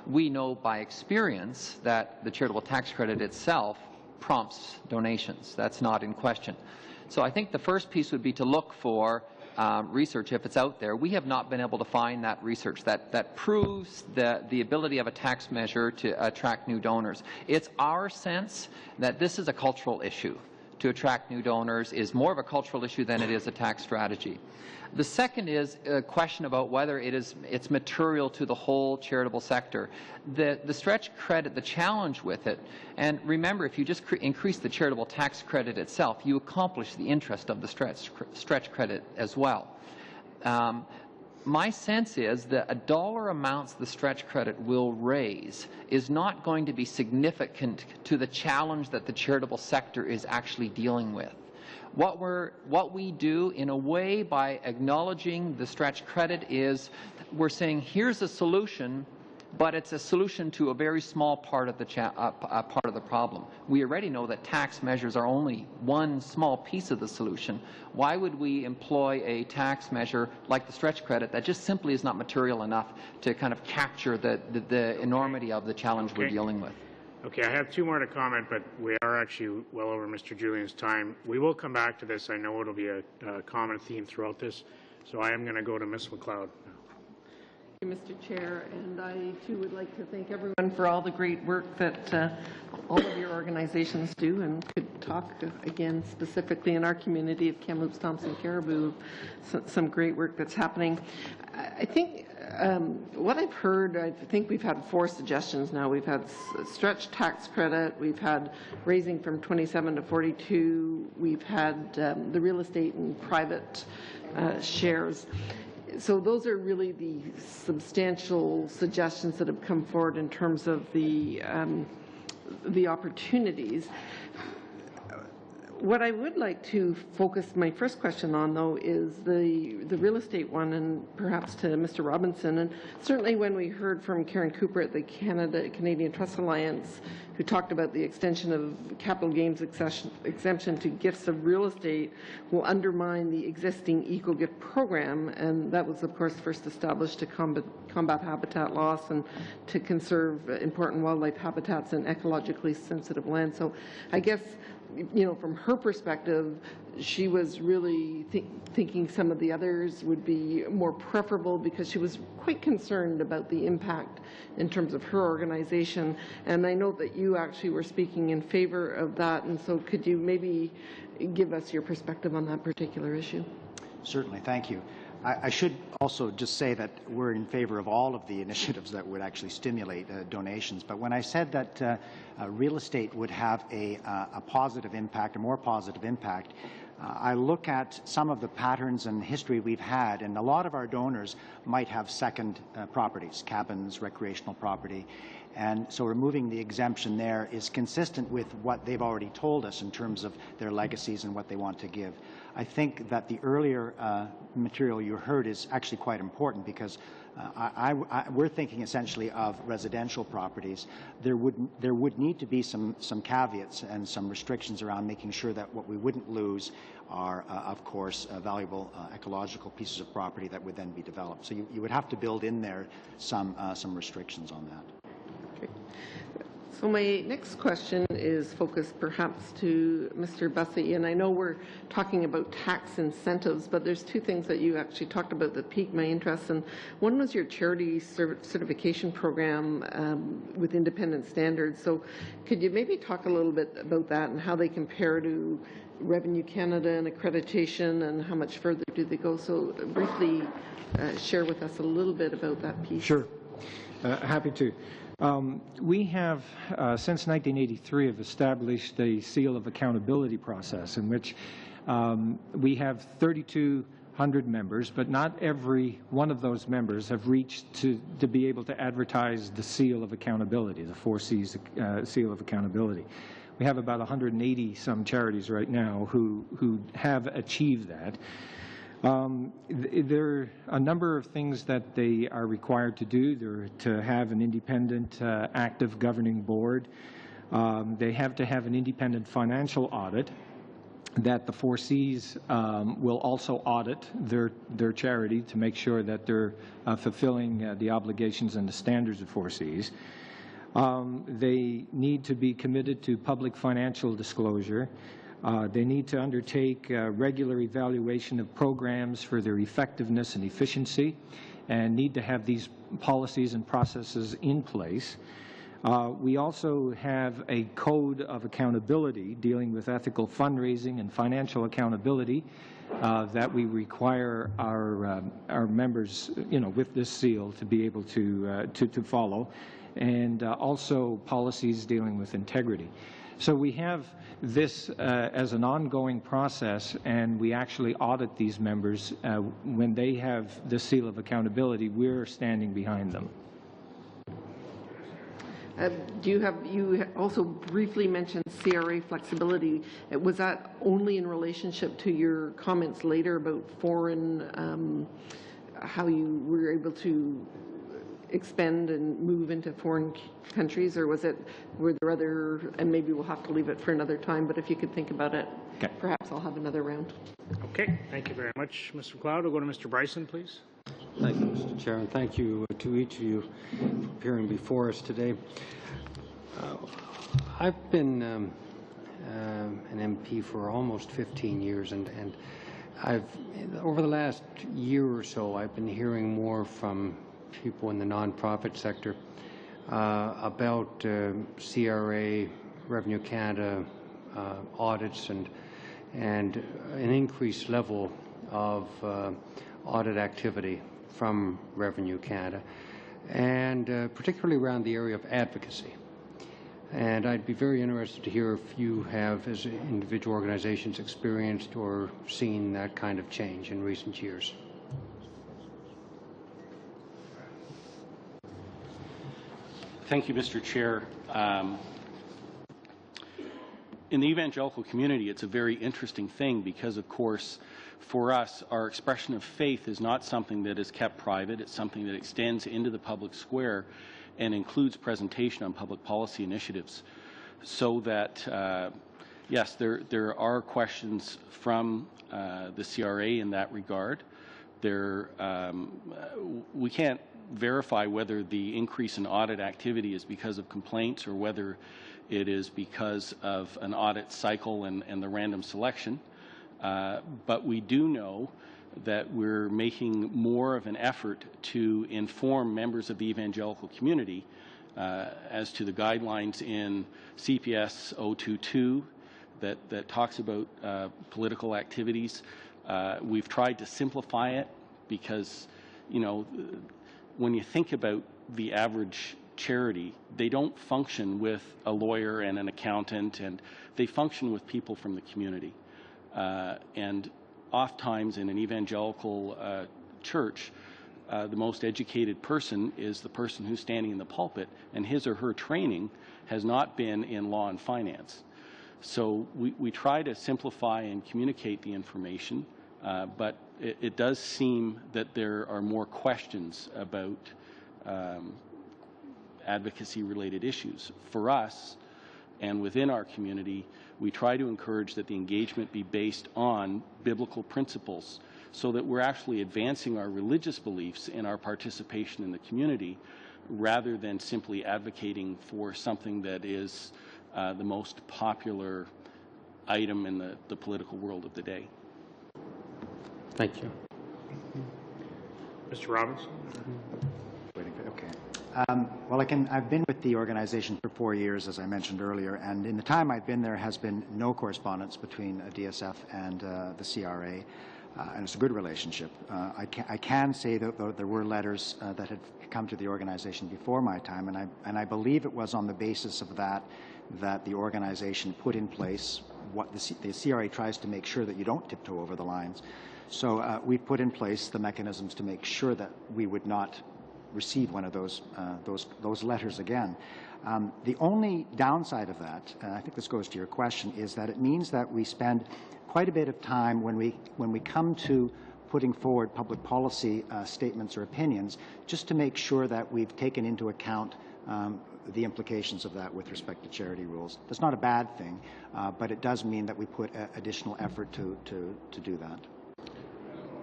We know by experience that the charitable tax credit itself prompts donations. That's not in question. So I think the first piece would be to look for research, if it's out there. We have not been able to find that research that proves the ability of a tax measure to attract new donors. It's our sense that this is a cultural issue. To attract new donors is more of a cultural issue than it is a tax strategy. The second is a question about whether it's material to the whole charitable sector. The stretch credit, the challenge with it, and remember, if you just increase the charitable tax credit itself, you accomplish the interest of the stretch credit as well. my sense is that a dollar amounts the stretch credit will raise is not going to be significant to the challenge that the charitable sector is actually dealing with. What we do in a way by acknowledging the stretch credit is we're saying here's a solution, but it's a solution to a very small part of the problem. We already know that tax measures are only one small piece of the solution. Why would we employ a tax measure like the stretch credit that just simply is not material enough to kind of capture the enormity of the challenge we're dealing with? Okay, I have two more to comment, but we are actually well over Mr. Julian's time. We will come back to this. I know it'll be a common theme throughout this. So I am going to go to Ms. McLeod. Thank you, Mr. Chair, and I too would like to thank everyone for all the great work that all of your organizations do, and could talk again specifically in our community of Kamloops, Thompson, Caribou, some great work that's happening. I think what I've heard, I think we've had 4 suggestions now. We've had stretch tax credit, we've had raising from 27 to 42, we've had the real estate and private shares. So those are really the substantial suggestions that have come forward in terms of the opportunities. What I would like to focus my first question on, though, is the real estate one, and perhaps to Mr. Robinson. And certainly when we heard from Karen Cooper at the Canadian Trust Alliance, who talked about the extension of capital gains exemption to gifts of real estate will undermine the existing eco-gift program, and that was, of course, first established to combat habitat loss and to conserve important wildlife habitats and ecologically sensitive land. So I guess, you know, from her perspective, she was really thinking some of the others would be more preferable because she was quite concerned about the impact in terms of her organization. And I know that you actually were speaking in favor of that, and so could you maybe give us your perspective on that particular issue? Certainly, thank you. I should also just say that we're in favor of all of the initiatives that would actually stimulate donations. But when I said that real estate would have a positive impact, a more positive impact, I look at some of the patterns and history we've had, and a lot of our donors might have second properties, cabins, recreational property. And so removing the exemption there is consistent with what they've already told us in terms of their legacies and what they want to give. I think that the earlier material you heard is actually quite important because we're thinking essentially of residential properties. There would need to be some caveats and some restrictions around making sure that what we wouldn't lose are, of course, valuable ecological pieces of property that would then be developed. So you would have to build in there some restrictions on that. Okay. So my next question is focused perhaps to Mr. Bussey, and I know we're talking about tax incentives, but there's 2 things that you actually talked about that piqued my interest, and one was your charity certification program with independent standards. So could you maybe talk a little bit about that and how they compare to Revenue Canada and accreditation, and how much further do they go? So briefly share with us a little bit about that piece. Sure. Happy to. We have, since 1983, have established a seal of accountability process in which we have 3,200 members, but not every one of those members have reached to be able to advertise the seal of accountability, the 4 C's seal of accountability. We have about 180 some charities right now who have achieved that. There are a number of things that they are required to do. They're to have an independent, active governing board. They have to have an independent financial audit that the 4 C's will also audit their charity to make sure that they're fulfilling the obligations and the standards of 4 C's. They need to be committed to public financial disclosure. They need to undertake regular evaluation of programs for their effectiveness and efficiency, and need to have these policies and processes in place. We also have a code of accountability dealing with ethical fundraising and financial accountability that we require our members, you know, with this seal to be able to follow, and also policies dealing with integrity. So we have this as an ongoing process, and we actually audit these members. When they have the seal of accountability, we're standing behind them. You also briefly mentioned CRA flexibility. Was that only in relationship to your comments later about foreign, how you were able to expend and move into foreign countries, or were there other, and maybe we'll have to leave it for another time, but if you could think about it, okay. Perhaps I'll have another round. Okay, thank you very much, Mr. McLeod. We'll go to Mr. Bryson, please. Thank you, Mr. Chair, and thank you to each of you for appearing before us today. I've been an MP for almost 15 years, and over the last year or so, I've been hearing more from people in the nonprofit sector about CRA, Revenue Canada audits, and an increased level of audit activity from Revenue Canada, and particularly around the area of advocacy. And I'd be very interested to hear if you have, as individual organizations, experienced or seen that kind of change in recent years. Thank you, Mr. Chair. In the evangelical community, it's a very interesting thing because, of course, for us, our expression of faith is not something that is kept private. It's something that extends into the public square and includes presentation on public policy initiatives. So that, yes, there are questions from the CRA in that regard. We can't verify whether the increase in audit activity is because of complaints or whether it is because of an audit cycle and the random selection. But we do know that we're making more of an effort to inform members of the evangelical community as to the guidelines in CPS 022 that talks about political activities. We've tried to simplify it because, you know, when you think about the average charity, they don't function with a lawyer and an accountant, and they function with people from the community. And oftentimes in an evangelical church, the most educated person is the person who's standing in the pulpit, and his or her training has not been in law and finance. So we try to simplify and communicate the information, but it does seem that there are more questions about advocacy-related issues. For us, and within our community, we try to encourage that the engagement be based on biblical principles so that we're actually advancing our religious beliefs in our participation in the community rather than simply advocating for something that is the most popular item in the political world of the day. Thank you. Mr. Robinson? Okay. Well, I've been with the organization for 4 years, as I mentioned earlier, and in the time I've been there has been no correspondence between DSF and the CRA, and it's a good relationship. I can say that there were letters that had come to the organization before my time, and I believe it was on the basis of that the organization put in place what the CRA tries to make sure that you don't tiptoe over the lines. So we put in place the mechanisms to make sure that we would not receive one of those letters again. The only downside of that, and I think this goes to your question, is that it means that we spend quite a bit of time when we come to putting forward public policy statements or opinions, just to make sure that we've taken into account the implications of that with respect to charity rules. That's not a bad thing, but it does mean that we put additional effort to do that.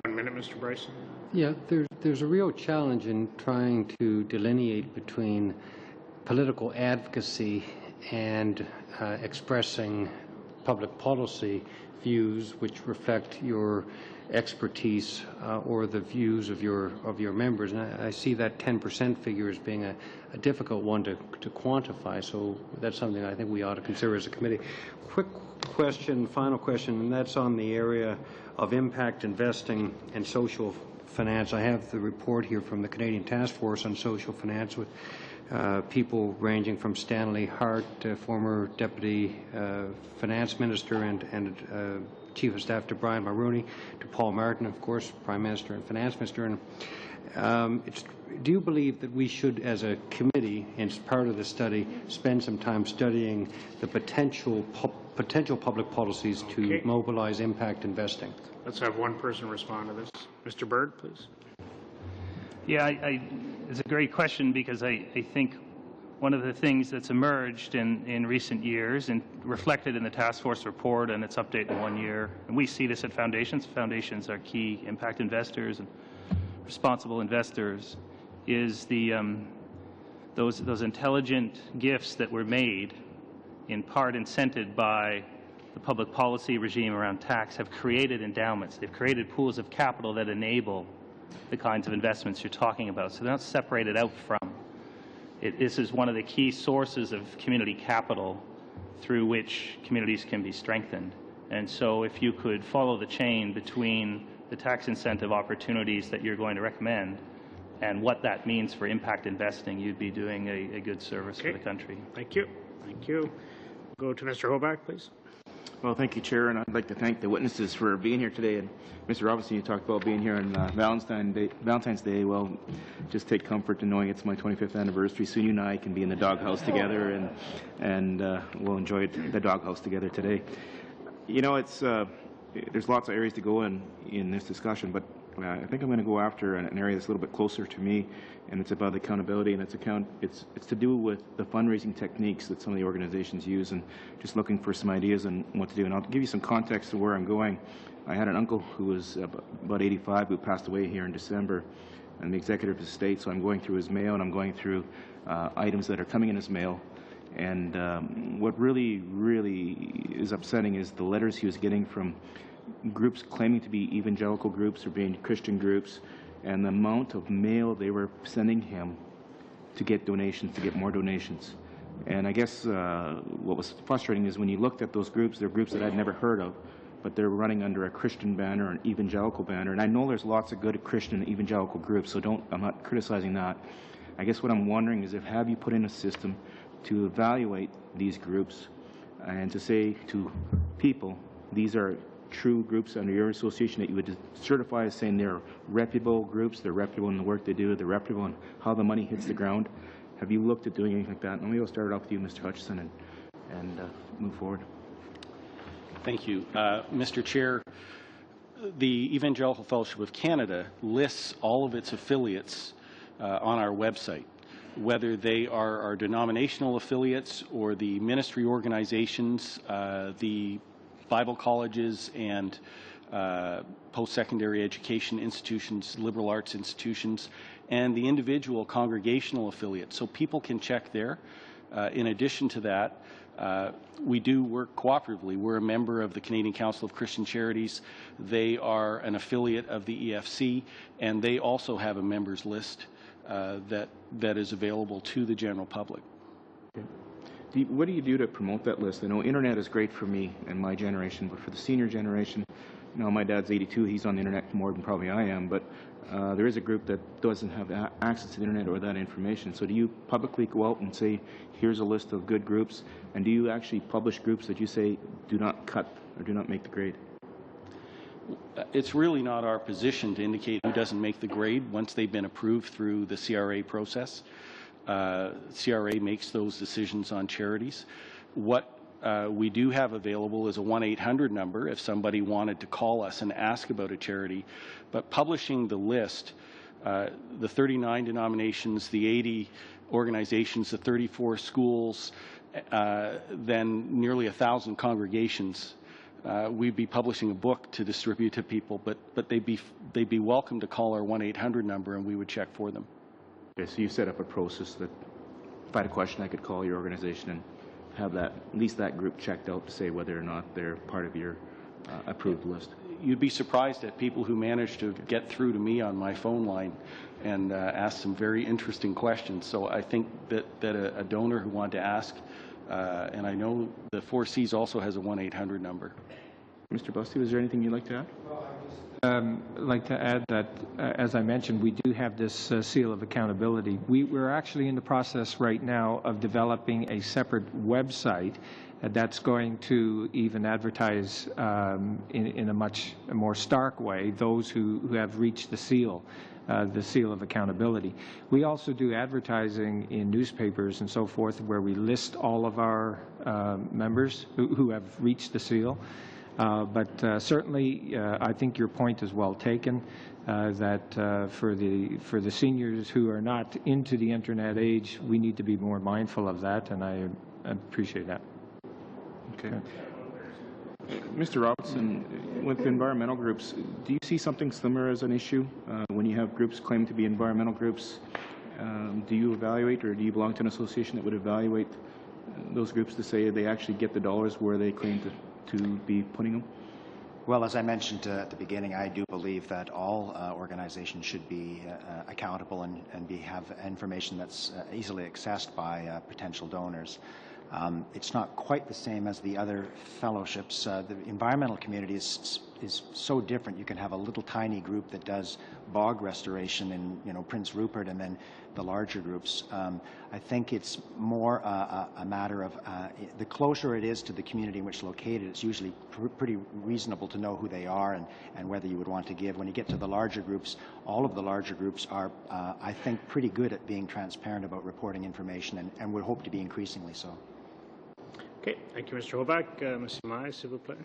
1 minute, Mr. Bryson. Yeah, there's a real challenge in trying to delineate between political advocacy and expressing public policy views which reflect your expertise or the views of your members. And I see that 10% figure as being a difficult one to quantify, so that's something I think we ought to consider as a committee. Quick question, final question, and that's on the area of impact investing and social finance. I have the report here from the Canadian Task Force on Social Finance with people ranging from Stanley Hart, former Deputy Finance Minister and Chief of Staff to Brian Mulroney, to Paul Martin, of course, Prime Minister and Finance Minister. And do you believe that we should, as a committee, as part of the study, spend some time studying the potential public policies to mobilize impact investing? Let's have one person respond to this. Mr. Byrd, please. Yeah, it's a great question, because I think one of the things that's emerged in recent years and reflected in the task force report and its update in 1 year, and we see this at foundations. Foundations are key impact investors and responsible investors, is those intelligent gifts that were made, in part incented by the public policy regime around tax, have created endowments. They've created pools of capital that enable the kinds of investments you're talking about. So they're not separated out from. This is one of the key sources of community capital through which communities can be strengthened. And so if you could follow the chain between the tax incentive opportunities that you're going to recommend and what that means for impact investing, you'd be doing a good service for the country. Thank you. Thank you. Go to Mr. Hoback, please. Well, thank you, Chair, and I'd like to thank the witnesses for being here today. And Mr. Robinson, you talked about being here on Valentine's Day. Well, just take comfort in knowing it's my 25th anniversary. Soon you and I can be in the doghouse together, and we'll enjoy the doghouse together today. You know, there's lots of areas to go in this discussion, but I think I'm going to go after an area that's a little bit closer to me, and it's about accountability, and it's to do with the fundraising techniques that some of the organizations use, and just looking for some ideas on what to do. And I'll give you some context to where I'm going. I had an uncle who was about 85 who passed away here in December. I'm the executive of his estate, so I'm going through his mail, and I'm going through items that are coming in his mail. And what really, really is upsetting is the letters he was getting from groups claiming to be evangelical groups or being Christian groups, and the amount of mail they were sending him to get donations, to get more donations. And I guess what was frustrating is when you looked at those groups, they're groups that I'd never heard of, but they're running under a Christian banner, an evangelical banner. And I know there's lots of good Christian evangelical groups, so I'm not criticizing that. I guess what I'm wondering is have you put in a system to evaluate these groups and to say to people, these are true groups under your association that you would certify as saying they're reputable groups, they're reputable in the work they do, they're reputable in how the money hits the ground. Have you looked at doing anything like that? And maybe I'll start it off with you, Mr. Hutchison, and move forward. Thank you. Mr. Chair, the Evangelical Fellowship of Canada lists all of its affiliates on our website, whether they are our denominational affiliates or the ministry organizations, the Bible colleges and post-secondary education institutions, liberal arts institutions, and the individual congregational affiliates. So people can check there. In addition to that, we do work cooperatively. We're a member of the Canadian Council of Christian Charities. They are an affiliate of the EFC, and they also have a members list that is available to the general public. What do you do to promote that list? I know internet is great for me and my generation, but for the senior generation, you know, my dad's 82, he's on the internet more than probably I am, but there is a group that doesn't have access to the internet or that information. So do you publicly go out and say, here's a list of good groups, and do you actually publish groups that you say do not cut or do not make the grade? It's really not our position to indicate who doesn't make the grade once they've been approved through the CRA process. CRA makes those decisions on charities. What we do have available is a 1-800 number if somebody wanted to call us and ask about a charity. But publishing the list, the 39 denominations, the 80 organizations, the 34 schools, then nearly 1,000 congregations, we'd be publishing a book to distribute to people, but they'd be welcome to call our 1-800 number and we would check for them. Okay, so you set up a process that if I had a question, I could call your organization and have that, at least that group checked out to say whether or not they're part of your approved list. You'd be surprised at people who manage to get through to me on my phone line and ask some very interesting questions. So I think that a donor who wanted to ask, and I know the 4Cs also has a 1-800 number. Mr. Busty, is there anything you'd like to add? Well, like to add that, as I mentioned, we do have this seal of accountability. We're actually in the process right now of developing a separate website that's going to even advertise in a much more stark way those who have reached the seal of accountability. We also do advertising in newspapers and so forth where we list all of our members who have reached the seal. But certainly, I think your point is well taken. That for the seniors who are not into the internet age, we need to be more mindful of that, and I appreciate that. Okay. Mr. Robertson, with environmental groups, do you see something similar as an issue when you have groups claim to be environmental groups? Do you evaluate, or do you belong to an association that would evaluate those groups to say they actually get the dollars where they claim to be putting them? Well, as I mentioned at the beginning, I do believe that all organizations should be accountable and have information that's easily accessed by potential donors. It's not quite the same as the other fellowships. The environmental community is so different. You can have a little tiny group that does bog restoration in Prince Rupert, and then the larger groups. I think it's more a matter of the closer it is to the community in which located, it's usually pretty reasonable to know who they are and whether you would want to give. When you get to the larger groups, all of the larger groups are, I think, pretty good at being transparent about reporting information, and would hope to be increasingly so. Okay, thank you, Mr. Hoback. Monsieur Maille, s'il vous plaît.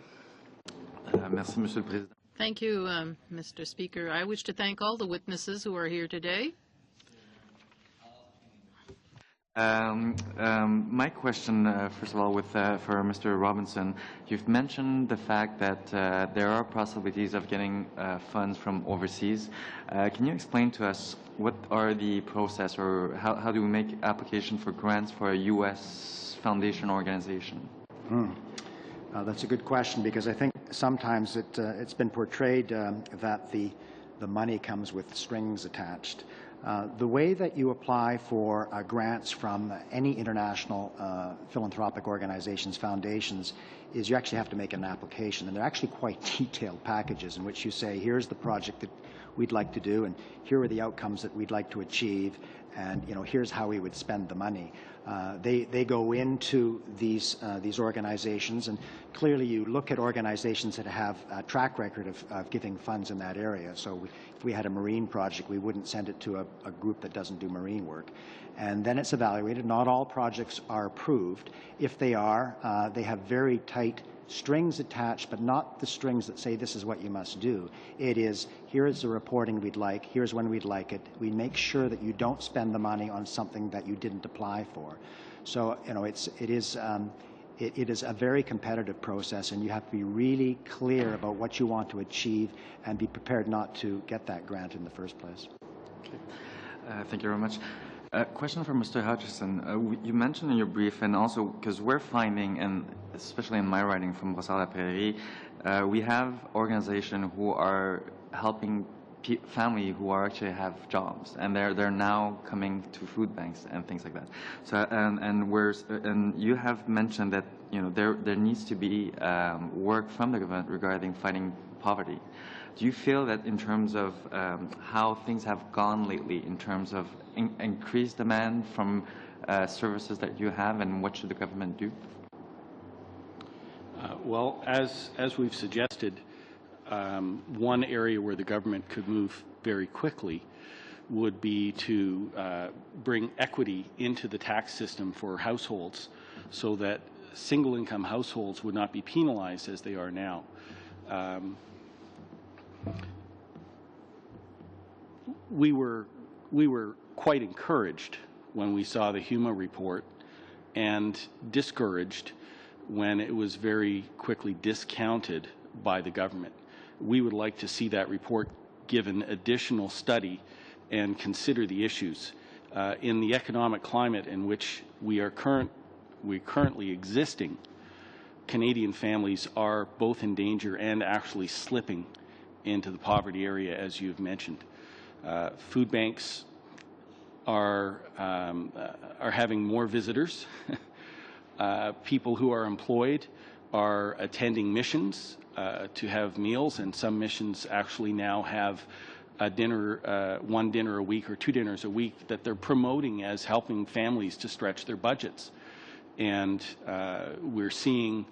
Merci, Monsieur le Président. Thank you, Mr. Speaker. I wish to thank all the witnesses who are here today. My question, first of all, for Mr. Robinson, you've mentioned the fact that there are possibilities of getting funds from overseas. Can you explain to us what are the process, or how do we make application for grants for a U.S. foundation organization? That's a good question, because I think sometimes it's been portrayed that the money comes with strings attached. The way that you apply for grants from any international philanthropic organizations, foundations, is you actually have to make an application, and they're actually quite detailed packages in which you say, here's the project that we'd like to do, and here are the outcomes that we'd like to achieve, and here's how we would spend the money. They go into these organizations, and clearly you look at organizations that have a track record of giving funds in that area. So if we had a marine project, we wouldn't send it to a group that doesn't do marine work. And then it's evaluated. Not all projects are approved. If they are, they have very tight strings attached, but not the strings that say this is what you must do. It is, here is the reporting we'd like, here's when we'd like it. We make sure that you don't spend the money on something that you didn't apply for. So, it is a very competitive process, and you have to be really clear about what you want to achieve and be prepared not to get that grant in the first place. Okay. Thank you very much. Question for Mr. Hutchison. You mentioned in your brief, and also because we're finding, and especially in my writing from Brossard-la-Prairie, we have organizations who are helping family who actually have jobs, and they're now coming to food banks and things like that. So and you have mentioned that there needs to be work from the government regarding fighting poverty. Do you feel that in terms of how things have gone lately, in terms of increased demand from services that you have, and what should the government do? Well, as we've suggested, one area where the government could move very quickly would be to bring equity into the tax system for households, so that single-income households would not be penalized as they are now. We were quite encouraged when we saw the HUMA report, and discouraged when it was very quickly discounted by the government. We would like to see that report given additional study and consider the issues. In the economic climate in which we currently existing, Canadian families are both in danger and actually slipping into the poverty area, as you've mentioned. Food banks are having more visitors. People who are employed are attending missions to have meals, and some missions actually now have a dinner, one dinner a week or 2 dinners a week that they're promoting as helping families to stretch their budgets. And we're seeing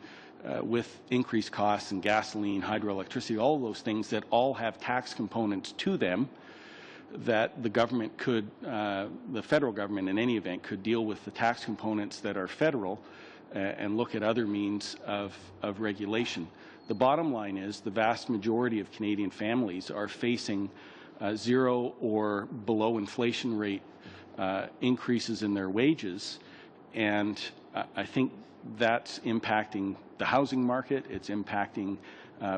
with increased costs in gasoline, hydroelectricity, all of those things that all have tax components to them, that the government could, the federal government in any event, could deal with the tax components that are federal and look at other means of regulation. The bottom line is the vast majority of Canadian families are facing 0 or below inflation rate increases in their wages, and I think that's impacting the housing market. It's impacting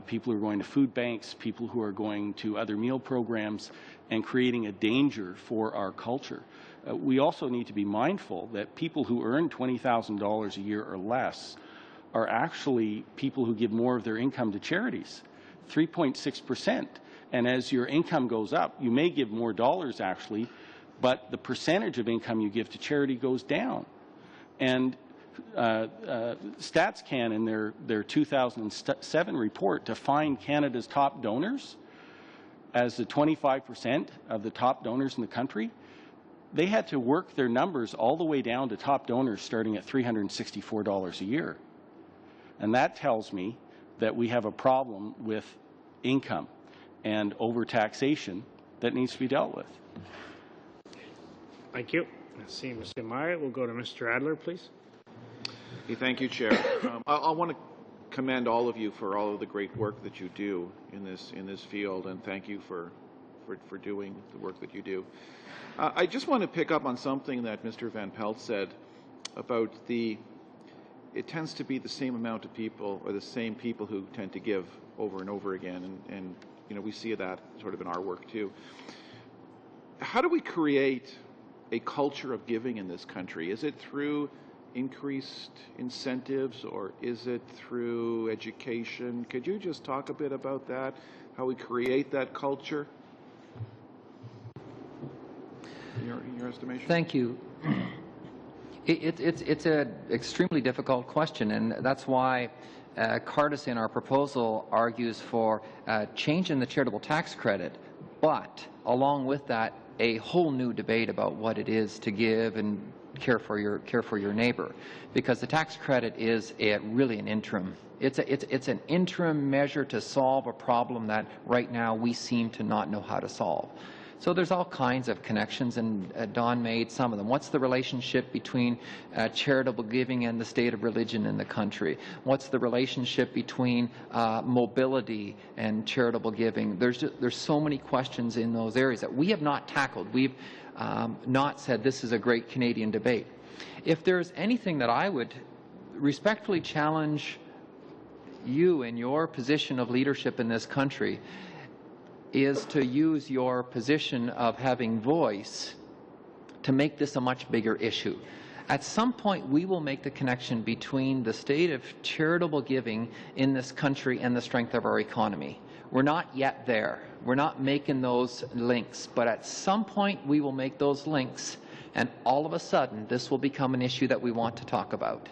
people who are going to food banks, people who are going to other meal programs, and creating a danger for our culture. We also need to be mindful that people who earn $20,000 a year or less are actually people who give more of their income to charities, 3.6%. And as your income goes up, you may give more dollars actually, but the percentage of income you give to charity goes down. And StatsCan, in their 2007 report, defined Canada's top donors as the 25% of the top donors in the country. They had to work their numbers all the way down to top donors starting at $364 a year. And that tells me that we have a problem with income and overtaxation that needs to be dealt with. Thank you. I see Mr. Meyer. We'll go to Mr. Adler, please. Hey, thank you, Chair. I want to commend all of you for all of the great work that you do in this field, and thank you for doing the work that you do. I just want to pick up on something that Mr. Van Pelt said about it tends to be the same amount of people, or the same people who tend to give over and over again, and you know, we see that sort of in our work too. How do we create a culture of giving in this country? Is it through increased incentives, or is it through education? Could you just talk a bit about that, how we create that culture, in your estimation? Thank you. It's an extremely difficult question, and that's why Cardis in our proposal argues for change in the charitable tax credit, but along with that, a whole new debate about what it is to give and care for your neighbor, because the tax credit is really an interim. It's an interim measure to solve a problem that right now we seem to not know how to solve. So there's all kinds of connections, and Don made some of them. What's the relationship between charitable giving and the state of religion in the country? What's the relationship between mobility and charitable giving? There's so many questions in those areas that we have not tackled. We've not said this is a great Canadian debate. If there's anything that I would respectfully challenge you in your position of leadership in this country, is to use your position of having voice to make this a much bigger issue. At some point, we will make the connection between the state of charitable giving in this country and the strength of our economy. We're not yet there. We're not making those links, but at some point we will make those links, and all of a sudden this will become an issue that we want to talk about.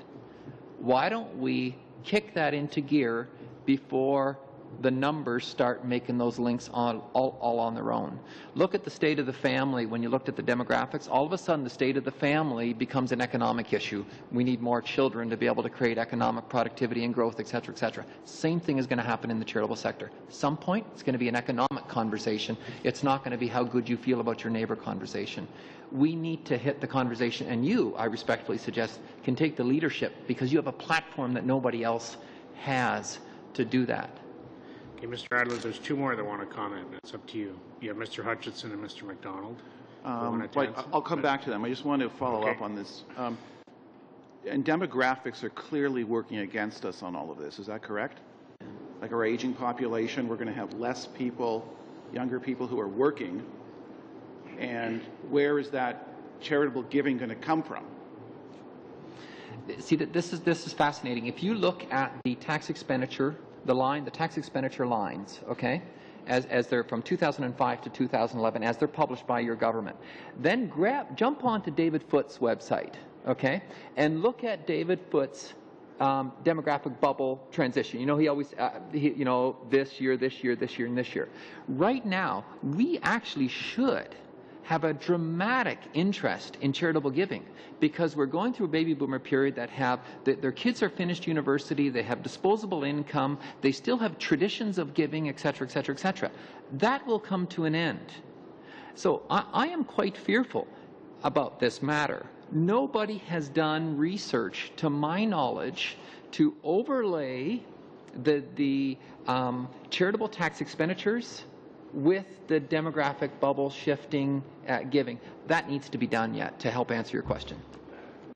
Why don't we kick that into gear before the numbers start making those links all on their own? Look at the state of the family. When you looked at the demographics, all of a sudden the state of the family becomes an economic issue. We need more children to be able to create economic productivity and growth, et cetera, et cetera. Same thing is going to happen in the charitable sector. At some point, it's going to be an economic conversation. It's not going to be how good you feel about your neighbor conversation. We need to hit the conversation, and you, I respectfully suggest, can take the leadership, because you have a platform that nobody else has to do that. Okay, Mr. Adler, there's 2 more that want to comment. It's up to you. You have Mr. Hutchinson and Mr. McDonald. I'll come back to them. I just want to follow up on this. And demographics are clearly working against us on all of this. Is that correct? Like our aging population, we're going to have less people, younger people who are working. And where is that charitable giving going to come from? See, this is fascinating. If you look at the tax expenditure, the tax expenditure lines, okay, as they're from 2005 to 2011, as they're published by your government, then jump onto David Foote's website, okay, and look at David Foote's demographic bubble transition. You know, he always, you know, this year, this year, this year, and this year. Right now, we actually should have a dramatic interest in charitable giving because we're going through a baby boomer period that have, their kids are finished university, they have disposable income, they still have traditions of giving, et cetera, et cetera, et cetera. That will come to an end. So I am quite fearful about this matter. Nobody has done research, to my knowledge, to overlay the charitable tax expenditures with the demographic bubble shifting giving. That needs to be done yet to help answer your question.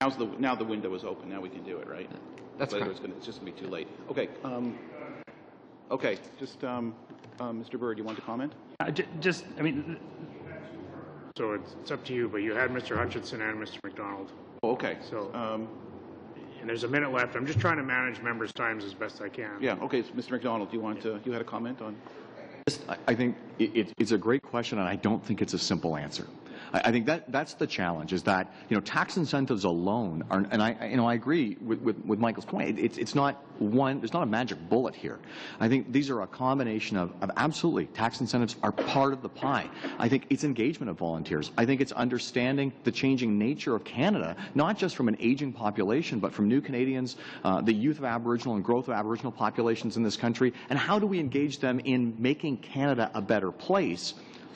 Now the window is open. Now we can do it, right? That's correct. It's just going to be too late. Okay. Okay. Just Mr. Bird, you want to comment? Just, I mean. So it's up to you, but you had Mr. Hutchinson and Mr. McDonald. Oh, okay. So, and there's a minute left. I'm just trying to manage members' times as best I can. Yeah. Okay. So Mr. McDonald, do you want to? You had a comment on? I think it's a great question, and I don't think it's a simple answer. I think that's the challenge, is that, you know, tax incentives alone are, and I agree with Michael's point. It's not one. There's not a magic bullet here. I think these are a combination of absolutely, tax incentives are part of the pie. I think it's engagement of volunteers. I think it's understanding the changing nature of Canada, not just from an aging population, but from new Canadians, the youth of Aboriginal and growth of Aboriginal populations in this country, and how do we engage them in making Canada a better place.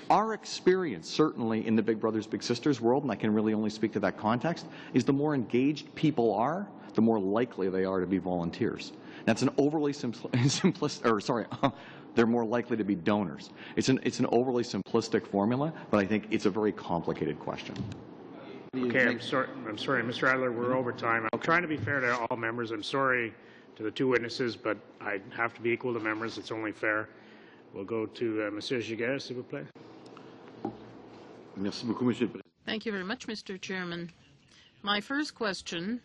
Our experience, certainly in the Big Brothers Big Sisters world, and I can really only speak to that context, is the more engaged people are, the more likely they are to be volunteers. That's an overly simplistic, or sorry, they're more likely to be donors. It's an overly simplistic formula, but I think it's a very complicated question. Okay, I'm sorry, Mr. Adler, we're over time. I'm trying to be fair to all members. I'm sorry to the two witnesses, but I have to be equal to members. It's only fair. We'll go to Monsieur Giguère, s'il vous plaît. Merci beaucoup, Monsieur le Président. Thank you very much, Mr. Chairman. My first question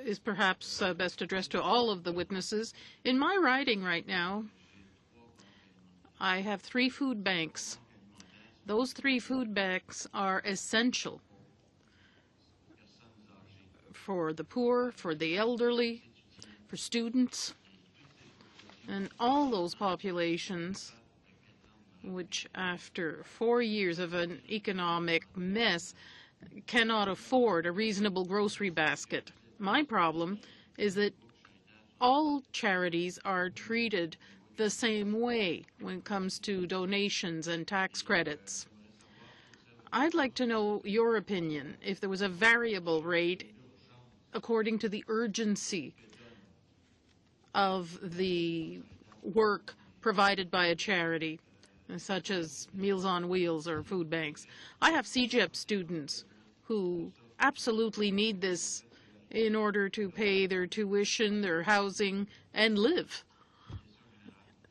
is perhaps best addressed to all of the witnesses. In my riding right now, I have 3 food banks. Those 3 food banks are essential for the poor, for the elderly, for students, and all those populations which after 4 years of an economic mess cannot afford a reasonable grocery basket. My problem is that all charities are treated the same way when it comes to donations and tax credits. I'd like to know your opinion if there was a variable rate according to the urgency of the work provided by a charity, such as Meals on Wheels or food banks. I have CEGEP students who absolutely need this in order to pay their tuition, their housing, and live.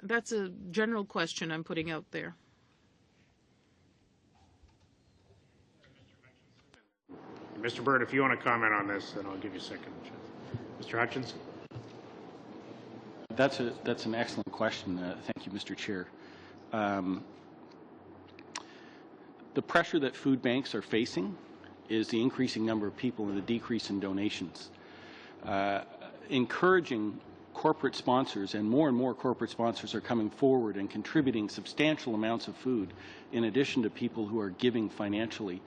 That's a general question I'm putting out there. Mr. Bird, if you want to comment on this, then I'll give you a second. Mr. Hutchinson. That's an excellent question. Thank you, Mr. Chair. The pressure that food banks are facing is the increasing number of people and the decrease in donations. Encouraging corporate sponsors, and more corporate sponsors are coming forward and contributing substantial amounts of food in addition to people who are giving financially,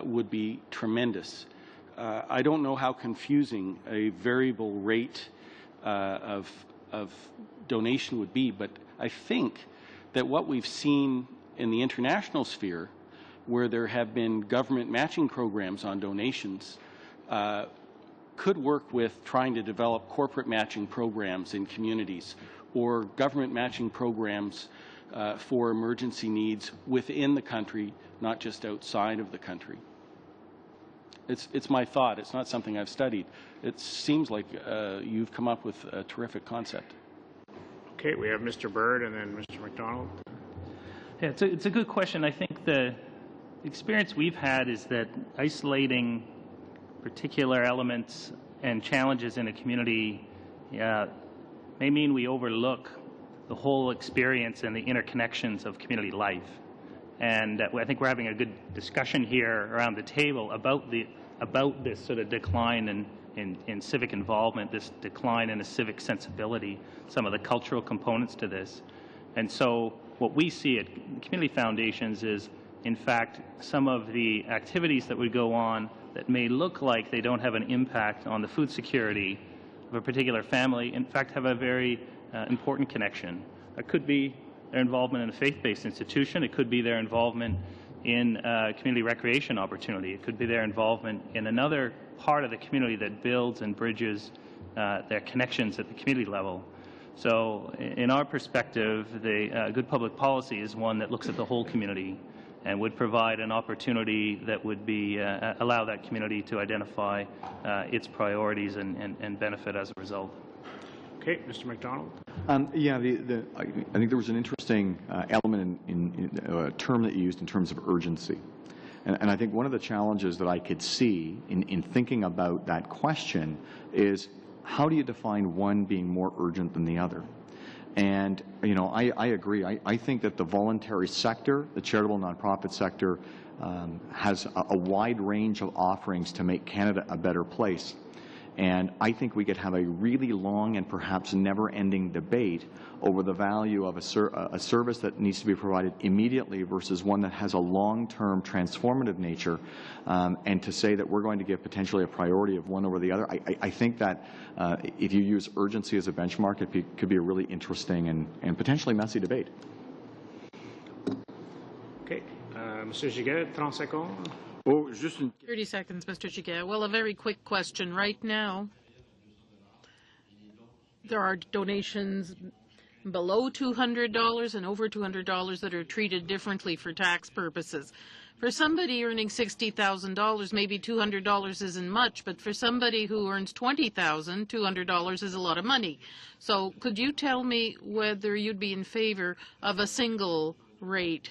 would be tremendous. I don't know how confusing a variable rate of donation would be, but I think that what we've seen in the international sphere, where there have been government matching programs on donations, could work with trying to develop corporate matching programs in communities or government matching programs for emergency needs within the country, not just outside of the country. It's my thought. It's not something I've studied. It seems like you've come up with a terrific concept. Okay, we have Mr. Bird and then Mr. McDonald. Yeah, it's a good question. I think the experience we've had is that isolating particular elements and challenges in a community may mean we overlook the whole experience and the interconnections of community life. And I think we're having a good discussion here around the table about this sort of decline in civic involvement, this decline in a civic sensibility, some of the cultural components to this. And so what we see at community foundations is, in fact, some of the activities that would go on that may look like they don't have an impact on the food security of a particular family, in fact, have a very important connection. It could be their involvement in a faith-based institution. It could be their involvement in community recreation opportunity. It could be their involvement in another part of the community that builds and bridges their connections at the community level. So in our perspective, the good public policy is one that looks at the whole community and would provide an opportunity that would be allow that community to identify its priorities and benefit as a result. Okay, Mr. MacDonald. Yeah, I think there was an interesting element in a term that you used in terms of urgency. And I think one of the challenges that I could see in thinking about that question is, how do you define one being more urgent than the other? And, you know, I agree. I think that the voluntary sector, the charitable nonprofit sector, has a wide range of offerings to make Canada a better place. And I think we could have a really long and perhaps never-ending debate over the value of a service that needs to be provided immediately versus one that has a long-term transformative nature, and to say that we're going to give potentially a priority of one over the other. I think that if you use urgency as a benchmark, it could be a really interesting and potentially messy debate. Okay. Monsieur Giguet, 30 seconds. 30 seconds, Mr. Giguet. Well, a very quick question. Right now, there are donations below $200 and over $200 that are treated differently for tax purposes. For somebody earning $60,000, maybe $200 isn't much, but for somebody who earns $20,000, $200 is a lot of money. So could you tell me whether you'd be in favor of a single rate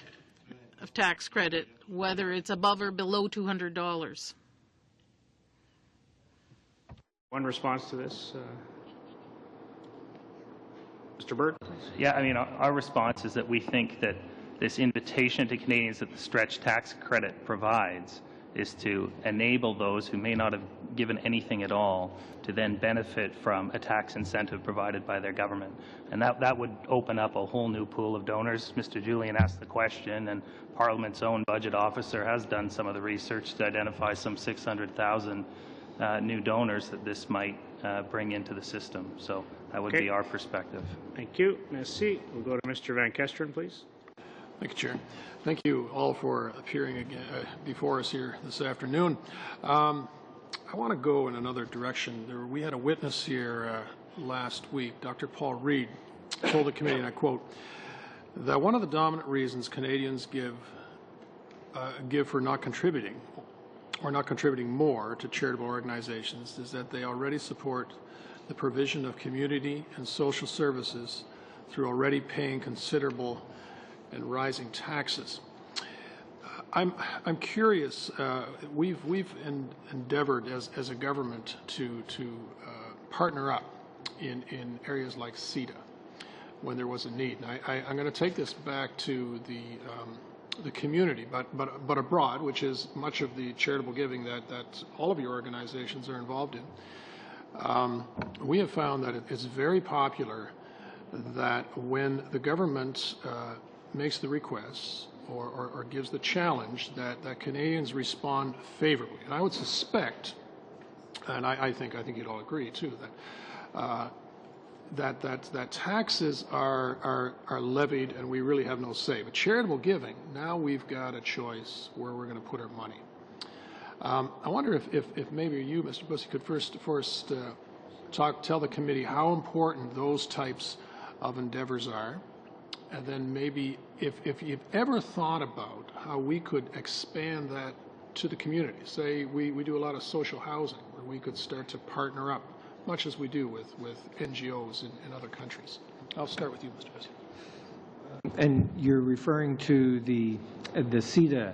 of tax credit, whether it's above or below $200? One response to this, Mr. Byrd. Yeah, I mean, our response is that we think that this invitation to Canadians that the stretch tax credit provides is to enable those who may not have given anything at all to then benefit from a tax incentive provided by their government. And that would open up a whole new pool of donors. Mr. Julian asked the question, and Parliament's own budget officer has done some of the research to identify some 600,000 new donors that this might bring into the system. So that would be our perspective. Thank you. Merci. We'll go to Mr. Van Kesteren, please. Thank you, Chair. Thank you all for appearing again, before us here this afternoon. I want to go in another direction. We had a witness here last week, Dr. Paul Reid, told the committee, and I quote, that one of the dominant reasons Canadians give for not contributing or not contributing more to charitable organizations is that they already support the provision of community and social services through already paying considerable and rising taxes. I'm curious. We've endeavored as a government to partner up in areas like CETA when there was a need. And I'm going to take this back to the community, but abroad, which is much of the charitable giving that all of your organizations are involved in. We have found that it's very popular that when the government makes the requests or gives the challenge, that Canadians respond favorably. And I would suspect, and I think you'd all agree too, that taxes are levied and we really have no say. But charitable giving, now we've got a choice where we're going to put our money. I wonder if maybe you, Mr. Bussey, could first tell the committee how important those types of endeavors are. And then maybe if you've ever thought about how we could expand that to the community. Say we do a lot of social housing where we could start to partner up, much as we do with NGOs in other countries. I'll start with you, Mr. Bussey. And you're referring to the CETA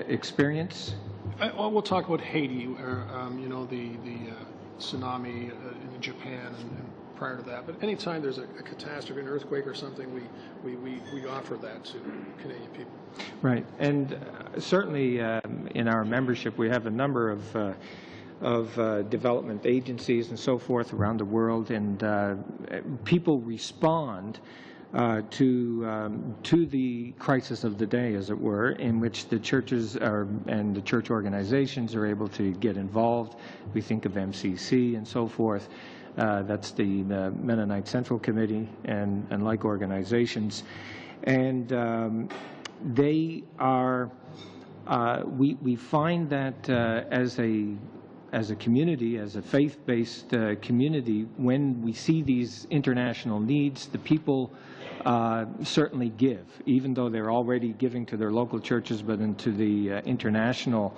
experience? We'll talk about Haiti, or the tsunami in Japan and prior to that. But anytime there's a catastrophe, an earthquake or something, we offer that to Canadian people. Right. And certainly in our membership, we have a number of of development agencies and so forth around the world, and people respond to the crisis of the day, as it were, in which the churches and the church organizations are able to get involved. We think of MCC and so forth. That's the Mennonite Central Committee and like organizations. And they are, we find that as a community, as a faith-based community, when we see these international needs, the people certainly give, even though they're already giving to their local churches, but into the international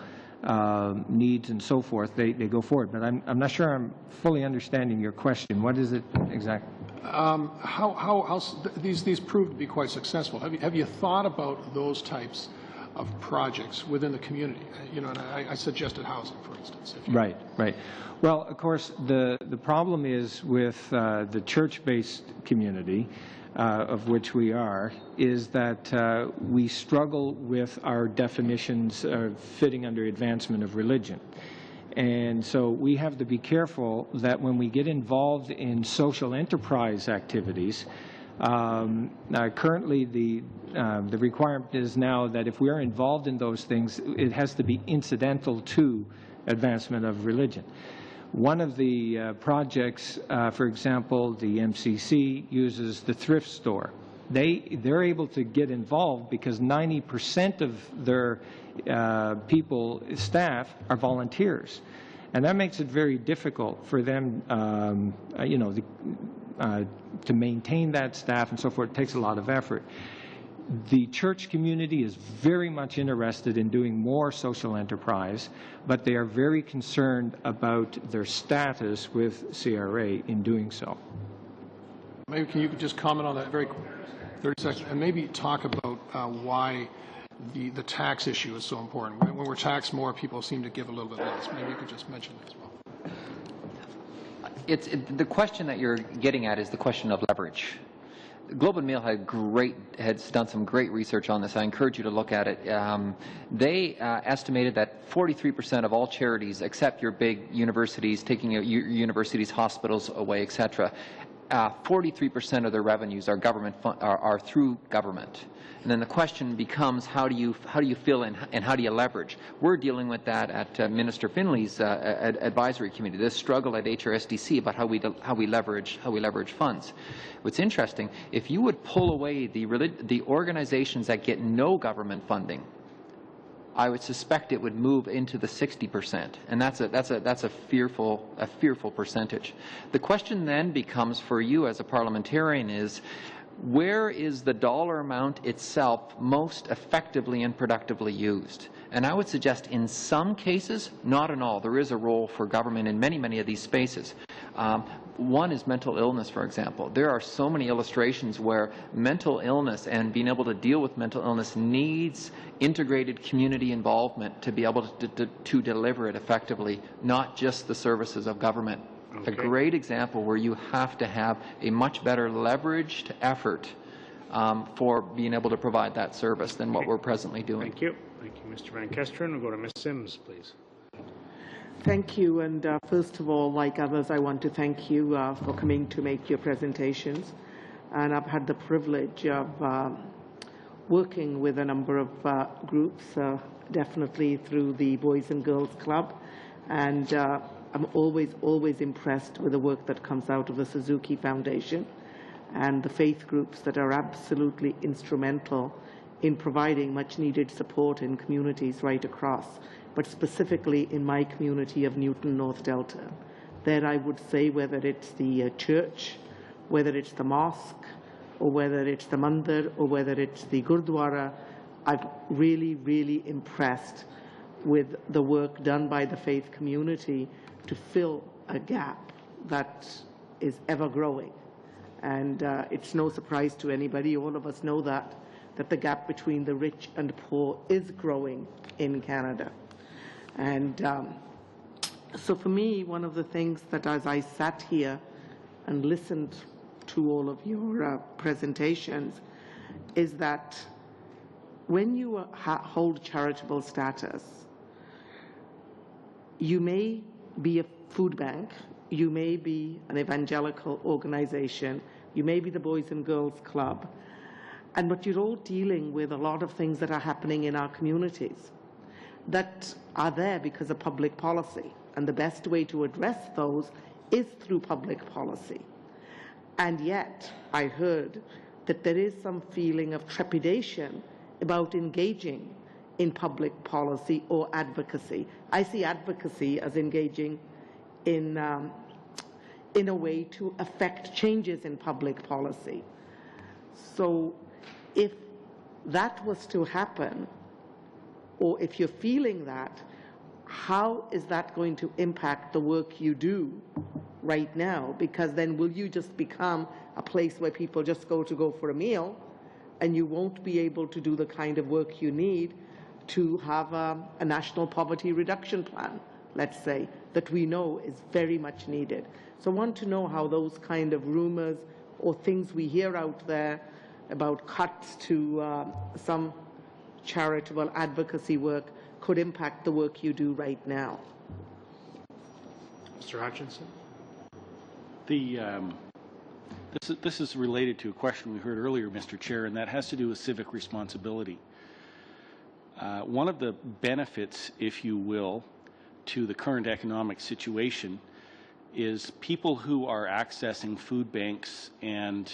needs and so forth, they go forward. But I'm not sure I'm fully understanding your question. What is it exactly? These proved to be quite successful. Have you thought about those types of projects within the community? You know, and I suggested housing, for instance. Right, right. Well, of course, the problem is with the church-based community, of which we are, is that we struggle with our definitions of fitting under advancement of religion. And so we have to be careful that when we get involved in social enterprise activities, currently the requirement is now that if we are involved in those things, it has to be incidental to advancement of religion. One of the projects, for example, the MCC uses the thrift store. They're able to get involved because 90% of their staff are volunteers. And that makes it very difficult for them, you know, to maintain that staff and so forth. It takes a lot of effort. The church community is very much interested in doing more social enterprise, but they are very concerned about their status with CRA in doing so. Maybe can you just comment on that very 30 seconds, and maybe talk about why the tax issue is so important. When we're taxed more, people seem to give a little bit less. Maybe you could just mention that as well. The question that you're getting at is the question of leverage. Globe and Mail has done some great research on this. I encourage you to look at it. They estimated that 43% of all charities, except your big universities, taking your universities, hospitals away, etc., 43% of their revenues are are through government. And then the question becomes, how do you fill in and how do you leverage? We're dealing with that at Minister Finley's advisory committee. This struggle at HRSDC about how we leverage funds. What's interesting, if you would pull away the organizations that get no government funding, I would suspect it would move into the 60%, and that's a fearful percentage. The question then becomes for you as a parliamentarian is, where is the dollar amount itself most effectively and productively used? And I would suggest in some cases, not in all. There is a role for government in many of these spaces. One is mental illness, for example. There are so many illustrations where mental illness and being able to deal with mental illness needs integrated community involvement to be able to deliver it effectively, not just the services of government. Okay. A great example where you have to have a much better leveraged effort for being able to provide that service than what we're presently doing. Thank you. Thank you, Mr. Van Kesteren. We'll go to Ms. Sims, please. Thank you. And first of all, like others, I want to thank you for coming to make your presentations. And I've had the privilege of working with a number of groups, definitely through the Boys and Girls Club. And I'm always impressed with the work that comes out of the Suzuki Foundation and the faith groups that are absolutely instrumental in providing much needed support in communities right across, but specifically in my community of Newton North Delta. There I would say, whether it's the church, whether it's the mosque, or whether it's the mandir, or whether it's the gurdwara, I'm really impressed with the work done by the faith community to fill a gap that is ever growing. And it's no surprise to anybody, all of us know that the gap between the rich and poor is growing in Canada. And so for me, one of the things that as I sat here and listened to all of your presentations is that when you hold charitable status, you may be a food bank, you may be an evangelical organization, you may be the Boys and Girls Club, but you're all dealing with a lot of things that are happening in our communities that are there because of public policy. And the best way to address those is through public policy. And yet, I heard that there is some feeling of trepidation about engaging in public policy or advocacy. I see advocacy as engaging in a way to affect changes in public policy. So if that was to happen, or if you're feeling that, how is that going to impact the work you do right now? Because then will you just become a place where people just go for a meal, and you won't be able to do the kind of work you need to have a national poverty reduction plan, let's say, that we know is very much needed. So I want to know how those kind of rumors or things we hear out there about cuts to some charitable advocacy work could impact the work you do right now. Mr. Hutchinson? This is related to a question we heard earlier, Mr. Chair, and that has to do with civic responsibility. One of the benefits, if you will, to the current economic situation is people who are accessing food banks and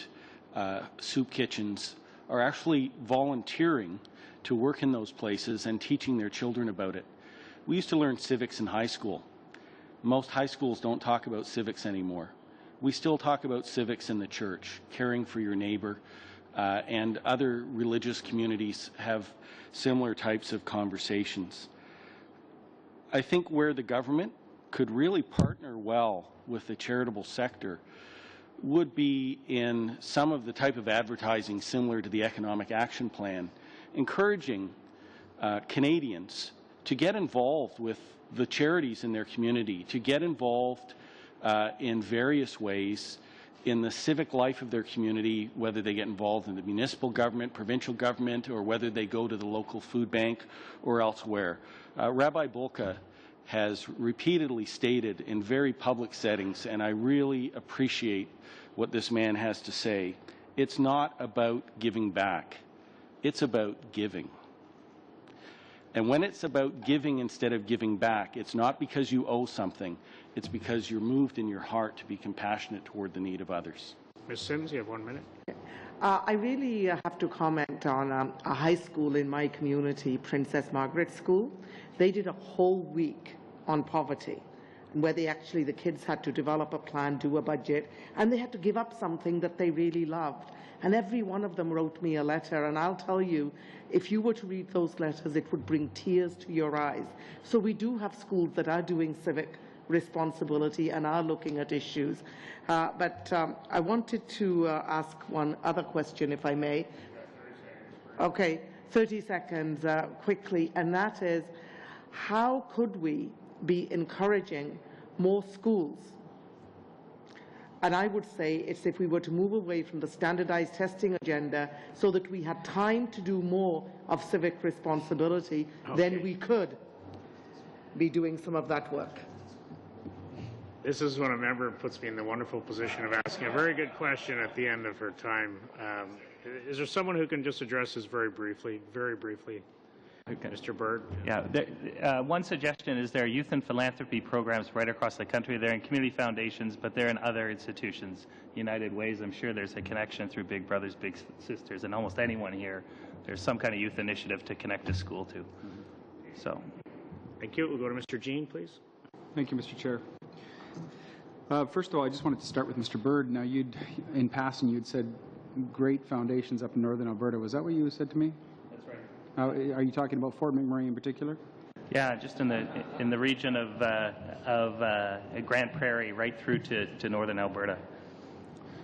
soup kitchens are actually volunteering to work in those places and teaching their children about it. We used to learn civics in high school. Most high schools don't talk about civics anymore. We still talk about civics in the church, caring for your neighbor, and other religious communities have similar types of conversations. I think where the government could really partner well with the charitable sector would be in some of the type of advertising similar to the Economic Action Plan, encouraging Canadians to get involved with the charities in their community, to get involved in various ways in the civic life of their community, whether they get involved in the municipal government, provincial government, or whether they go to the local food bank or elsewhere. Rabbi Bulka has repeatedly stated in very public settings, and I really appreciate what this man has to say, it's not about giving back, it's about giving. And when it's about giving instead of giving back, it's not because you owe something, it's because you're moved in your heart to be compassionate toward the need of others. Ms. Sims, you have 1 minute. I really have to comment on a high school in my community, Princess Margaret School. They did a whole week on poverty, where the kids had to develop a plan, do a budget, and they had to give up something that they really loved. And every one of them wrote me a letter, and I'll tell you, if you were to read those letters, it would bring tears to your eyes. So we do have schools that are doing civic responsibility and are looking at issues. But I wanted to ask one other question, if I may. Okay, 30 seconds quickly, and that is, how could we be encouraging more schools? And I would say it's if we were to move away from the standardized testing agenda so that we had time to do more of civic responsibility, then we could be doing some of that work. This is when a member puts me in the wonderful position of asking a very good question at the end of her time. Is there someone who can just address this very briefly? Okay. Mr. Byrd? Yeah. One suggestion is there are youth and philanthropy programs right across the country. They're in community foundations, but they're in other institutions. United Ways, I'm sure there's a connection through Big Brothers, Big Sisters, and almost anyone here, there's some kind of youth initiative to connect a school to. So. Thank you. We'll go to Mr. Jean, please. Thank you, Mr. Chair. First of all, I just wanted to start with Mr. Byrd. Now, in passing, you'd said great foundations up in northern Alberta. Was that what you said to me? That's right. Are you talking about Fort McMurray in particular? Yeah, just in the region of Grand Prairie, right through to northern Alberta.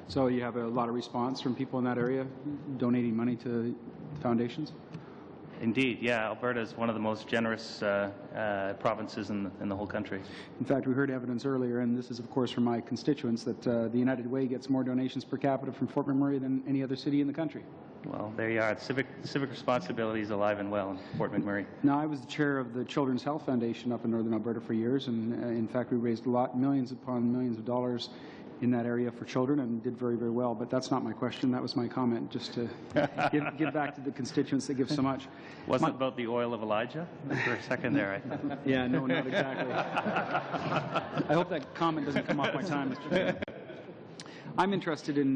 So you have a lot of response from people in that area donating money to foundations? Indeed, yeah. Alberta is one of the most generous provinces in the whole country. In fact, we heard evidence earlier, and this is, of course, from my constituents, that the United Way gets more donations per capita from Fort McMurray than any other city in the country. Well, there you are. Civic responsibility is alive and well in Fort McMurray. Now, I was the chair of the Children's Health Foundation up in Northern Alberta for years, and in fact, we raised millions upon millions of dollars in that area for children and did very, very well. But that's not my question. That was my comment, just to give back to the constituents that give so much. Wasn't it about the oil of Elijah for a second there? Yeah, no, not exactly. I hope that comment doesn't come off my time, Mr. Chair. I'm interested in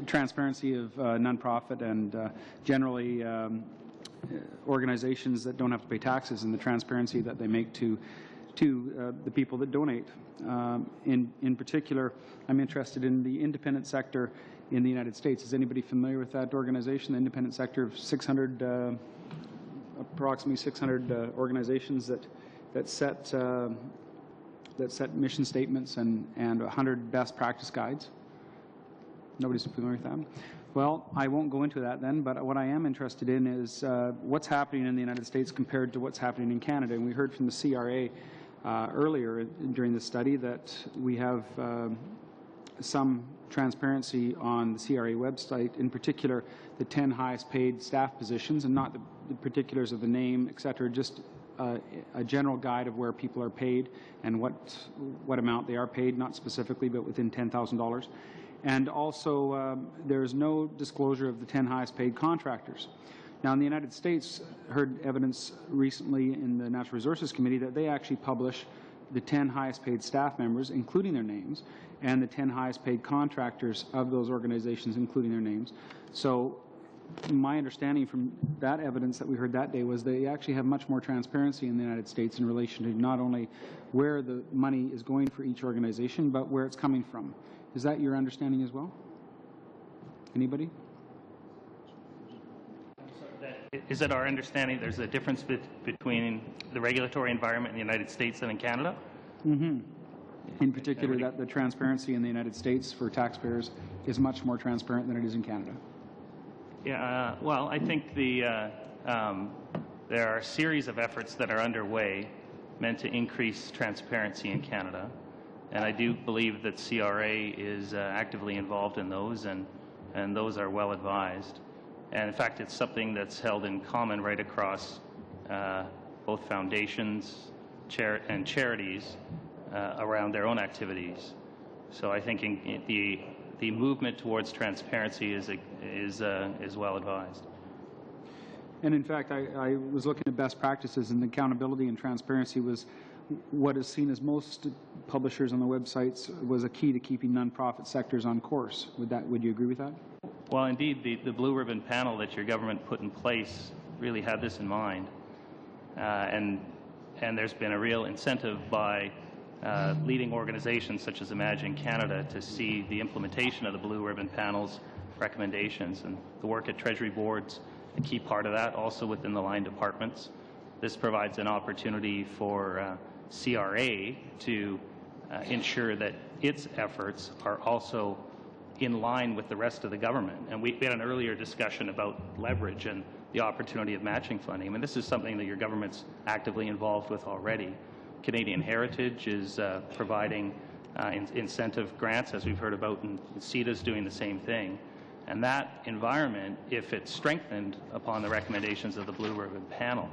transparency of nonprofit and generally organizations that don't have to pay taxes and the transparency that they make to the people that donate. In particular, I'm interested in the independent sector in the United States. Is anybody familiar with that organization, the independent sector of 600, approximately 600 organizations that set mission statements and 100 best practice guides? Nobody's familiar with that? Well, I won't go into that then, but what I am interested in is what's happening in the United States compared to what's happening in Canada. And we heard from the CRA earlier during the study that we have some transparency on the CRA website, in particular the 10 highest paid staff positions, and not the particulars of the name, et cetera, just a general guide of where people are paid and what amount they are paid, not specifically, but within $10,000. And also, there is no disclosure of the 10 highest paid contractors. Now, in the United States, heard evidence recently in the Natural Resources Committee that they actually publish the 10 highest paid staff members, including their names, and the 10 highest paid contractors of those organizations, including their names. So my understanding from that evidence that we heard that day was they actually have much more transparency in the United States in relation to not only where the money is going for each organization, but where it's coming from. Is that your understanding as well? Anybody? Is it our understanding there's a difference between the regulatory environment in the United States and in Canada? Mm-hmm. In particular, that the transparency in the United States for taxpayers is much more transparent than it is in Canada. Yeah, well, I think there are a series of efforts that are underway meant to increase transparency in Canada. And I do believe that CRA is actively involved in those, and those are well advised. And in fact, it's something that's held in common right across both foundations and charities around their own activities. So I think the movement towards transparency is well advised. And in fact, I was looking at best practices, and accountability and transparency was what is seen as most publishers on the websites was a key to keeping nonprofit sectors on course. Would you agree with that? Well, indeed, the Blue Ribbon panel that your government put in place really had this in mind. And there's been a real incentive by leading organizations such as Imagine Canada to see the implementation of the Blue Ribbon panel's recommendations. And the work at Treasury boards, a key part of that, also within the line departments. This provides an opportunity for CRA to ensure that its efforts are also in line with the rest of the government. And we had an earlier discussion about leverage and the opportunity of matching funding. I mean, this is something that your government's actively involved with already. Canadian Heritage is providing incentive grants, as we've heard about, and CETA's doing the same thing. And that environment, if it's strengthened upon the recommendations of the Blue Ribbon panel,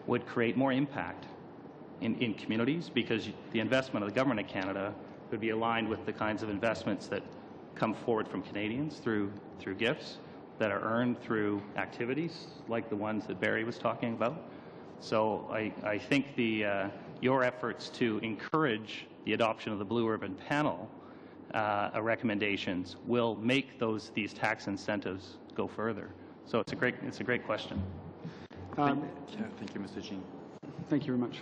would create more impact in communities, because the investment of the Government of Canada would be aligned with the kinds of investments that come forward from Canadians through gifts that are earned through activities like the ones that Barry was talking about. So I think your efforts to encourage the adoption of the Blue Ribbon panel recommendations will make these tax incentives go further. So it's a great question. Thank you, Mr. Jean. Thank you very much.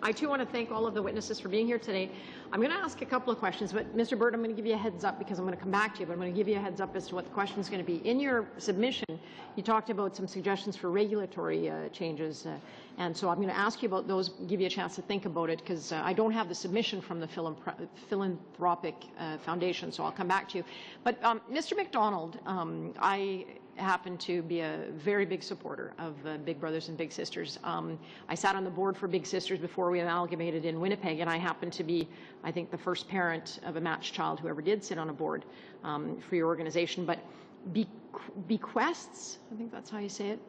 I too want to thank all of the witnesses for being here today. I'm going to ask a couple of questions, but Mr. Bird, I'm going to give you a heads up because I'm going to come back to you, but I'm going to give you a heads up as to what the question is going to be. In your submission, you talked about some suggestions for regulatory changes, and so I'm going to ask you about those, give you a chance to think about it, because I don't have the submission from the Philanthropic Foundation, so I'll come back to you. But Mr. MacDonald, I happen to be a very big supporter of Big Brothers and Big Sisters. I sat on the board for Big Sisters before we amalgamated in Winnipeg, and I happen to be, I think, the first parent of a matched child who ever did sit on a board for your organization. But bequests, I think that's how you say it,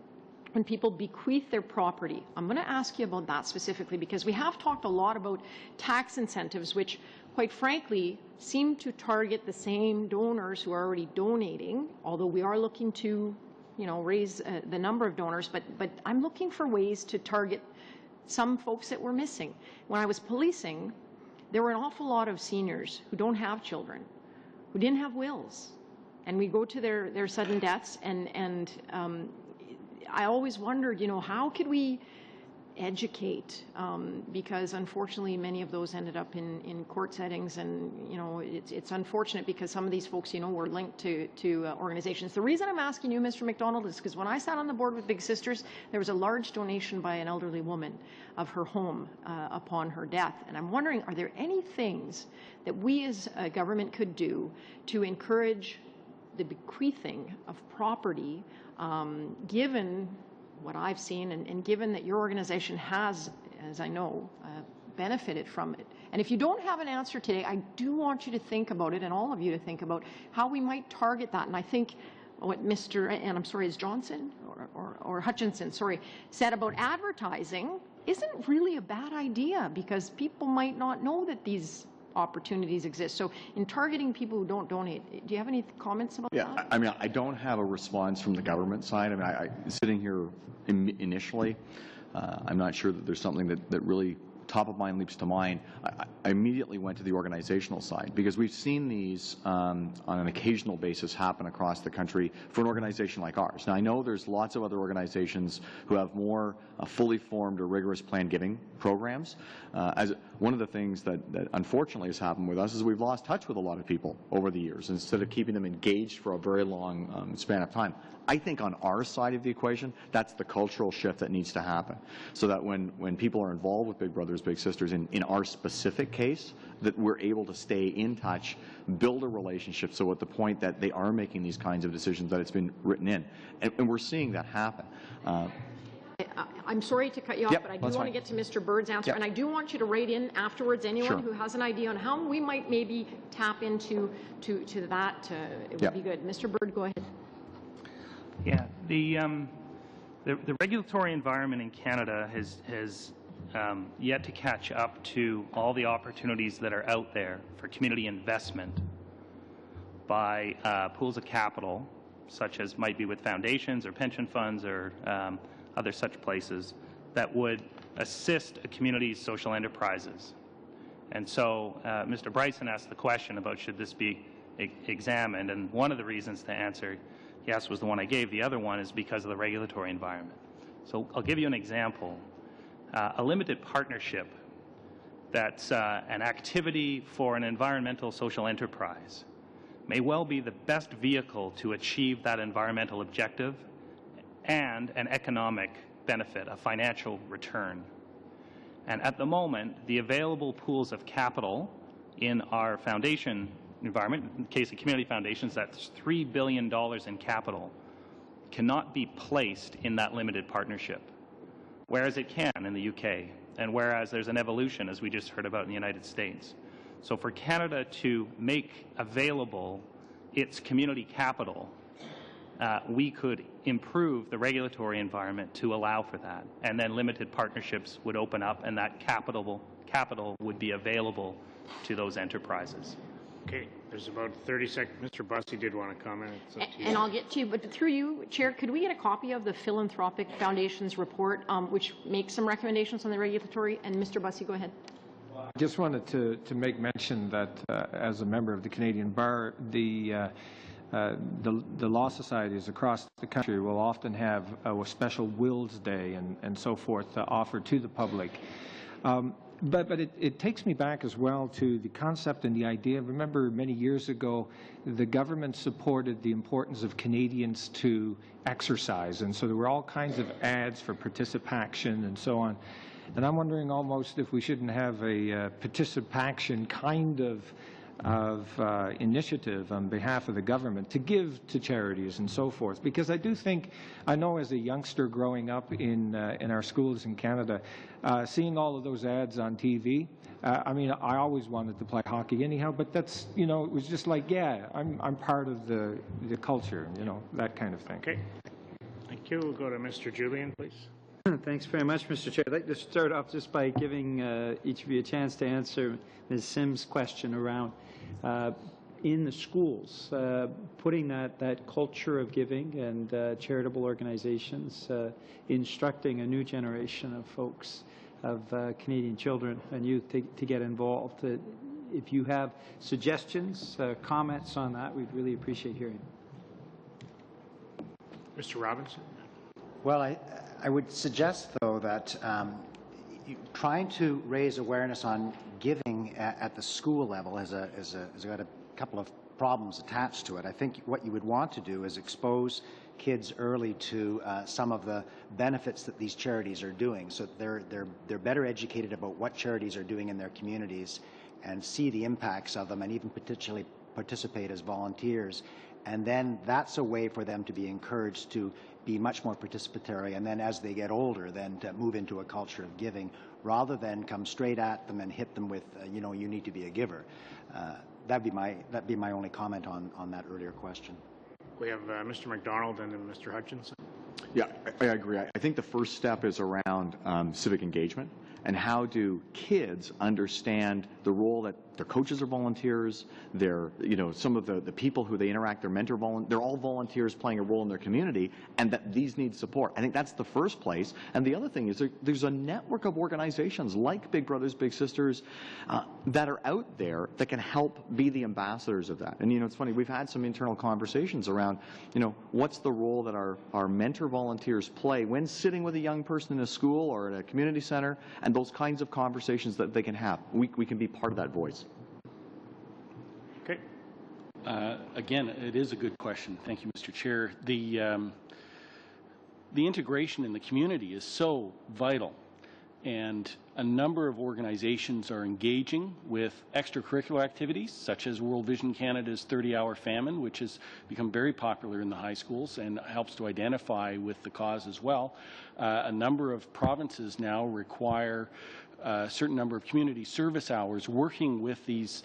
when people bequeath their property. I'm going to ask you about that specifically because we have talked a lot about tax incentives, which quite frankly seem to target the same donors who are already donating, although we are looking to, raise the number of donors, but I'm looking for ways to target some folks that we're missing. When I was policing, there were an awful lot of seniors who don't have children, who didn't have wills, and we go to their sudden deaths, and I always wondered, how could we educate? Because unfortunately, many of those ended up in court settings, and it's unfortunate because some of these folks, were linked to organizations. The reason I'm asking you, Mr. McDonald, is because when I sat on the board with Big Sisters, there was a large donation by an elderly woman of her home upon her death, and I'm wondering, are there any things that we as a government could do to encourage the bequeathing of property, given what I've seen and given that your organization has, as I know, benefited from it? And if you don't have an answer today, I do want you to think about it, and all of you to think about how we might target that. And I think what Mr. and I'm sorry, is Johnson or Hutchinson, sorry, said about advertising isn't really a bad idea, because people might not know that these opportunities exist. So in targeting people who don't donate, do you have any comments about that? Yeah, I mean, I don't have a response from the government side. I mean, sitting here initially, I'm not sure that there's something that really top of mind leaps to mind. I immediately went to the organizational side, because we've seen these on an occasional basis happen across the country for an organization like ours. Now, I know there's lots of other organizations who have more fully formed or rigorous plan giving programs. As one of the things that unfortunately has happened with us is we've lost touch with a lot of people over the years instead of keeping them engaged for a very long span of time. I think on our side of the equation, that's the cultural shift that needs to happen, so that when people are involved with Big Brothers, Big Sisters, in our specific case, that we're able to stay in touch, build a relationship, so at the point that they are making these kinds of decisions, that it's been written in. And we're seeing that happen. I'm sorry to cut you off, Yep, but I do that's want to fine. get to Mr. Bird's answer, Yep. and I do want you to write in afterwards, anyone Sure. who has an idea on how we might maybe tap into that. It would Yep. be good. Mr. Bird, go ahead. Yeah, the regulatory environment in Canada has yet to catch up to all the opportunities that are out there for community investment by pools of capital, such as might be with foundations or pension funds or other such places, that would assist a community's social enterprises. And so Mr. Bryson asked the question about should this be examined, and one of the reasons to answer yes was the one I gave. The other one is because of the regulatory environment. So I'll give you an example. A limited partnership that's an activity for an environmental social enterprise may well be the best vehicle to achieve that environmental objective and an economic benefit, a financial return. And at the moment, the available pools of capital in our foundation environment, in the case of community foundations, that's $3 billion in capital, cannot be placed in that limited partnership, whereas it can in the UK, and whereas there's an evolution, as we just heard about in the United States. So for Canada to make available its community capital, we could improve the regulatory environment to allow for that, and then limited partnerships would open up, and that capital would be available to those enterprises. Okay, there's about 30 seconds. Mr. Bussey did want to comment. It's up to you. And I'll get to you, but through you, Chair, could we get a copy of the Philanthropic Foundation's report, which makes some recommendations on the regulatory? And Mr. Bussey, go ahead. I just wanted to make mention that as a member of the Canadian Bar, the law societies across the country will often have a special Wills Day and so forth offered to the public. But it takes me back as well to the concept and the idea. Remember, many years ago, the government supported the importance of Canadians to exercise, and so there were all kinds of ads for participation and so on. And I'm wondering almost if we shouldn't have a participation kind of initiative on behalf of the government to give to charities and so forth. Because I do think, I know as a youngster growing up in our schools in Canada, seeing all of those ads on TV, I mean, I always wanted to play hockey anyhow, but that's, you know, it was just like, yeah, I'm part of the culture, you know, that kind of thing. Okay. Thank you. We'll go to Mr. Julian, please. Thanks very much, Mr. Chair. I'd like to start off just by giving each of you a chance to answer Ms. Sims' question around in the schools, putting that culture of giving and charitable organizations, instructing a new generation of folks, of Canadian children and youth to get involved. If you have suggestions, comments on that, we'd really appreciate hearing. Mr. Robinson. Well, I would suggest, though, that trying to raise awareness on giving at the school level has got a couple of problems attached to it. I think what you would want to do is expose kids early to some of the benefits that these charities are doing, so they're better educated about what charities are doing in their communities and see the impacts of them, and even potentially participate as volunteers. And then that's a way for them to be encouraged to be much more participatory, and then as they get older, then to move into a culture of giving, rather than come straight at them and hit them with, you know, you need to be a giver. That'd be my only comment on that earlier question. We have Mr. McDonald and then Mr. Hutchinson. Yeah, I agree. I think the first step is around civic engagement, and how do kids understand the role that their coaches are volunteers, some of the people who they interact, they're they're all volunteers playing a role in their community, and that these need support. I think that's the first place. And the other thing is there's a network of organizations like Big Brothers Big Sisters that are out there that can help be the ambassadors of that. And it's funny, we've had some internal conversations around what's the role that our mentor volunteers play when sitting with a young person in a school or at a community center, and those kinds of conversations that they can have. We can be part of that voice. Okay. Again, it is a good question. Thank you, Mr. Chair. The integration in the community is so vital, and a number of organizations are engaging with extracurricular activities, such as World Vision Canada's 30-hour famine, which has become very popular in the high schools and helps to identify with the cause as well. A number of provinces now require a certain number of community service hours working with these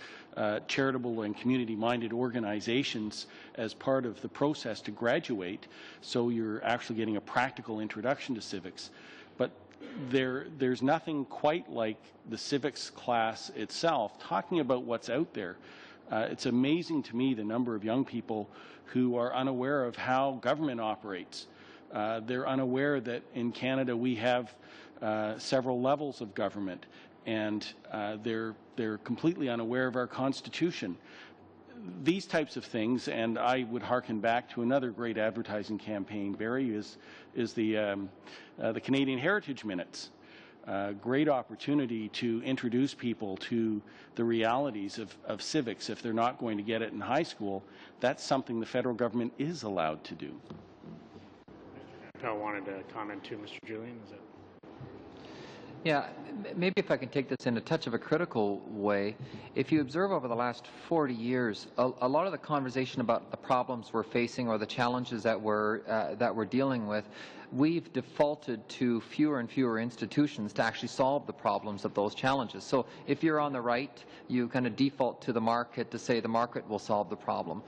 charitable and community-minded organizations as part of the process to graduate, so you're actually getting a practical introduction to civics. But there's nothing quite like the civics class itself talking about what's out there. It's amazing to me the number of young people who are unaware of how government operates. They're unaware that in Canada we have several levels of government, and they're completely unaware of our Constitution. These types of things, and I would hearken back to another great advertising campaign, Barry, is the Canadian Heritage Minutes. Great opportunity to introduce people to the realities of civics if they're not going to get it in high school. That's something the federal government is allowed to do. Mr. Appel wanted to comment too, Mr. Julian. Is it? Yeah, maybe if I can take this in a touch of a critical way. If you observe over the last 40 years, a lot of the conversation about the problems we're facing or the challenges that we're dealing with, we've defaulted to fewer and fewer institutions to actually solve the problems of those challenges. So if you're on the right, you kind of default to the market to say the market will solve the problem.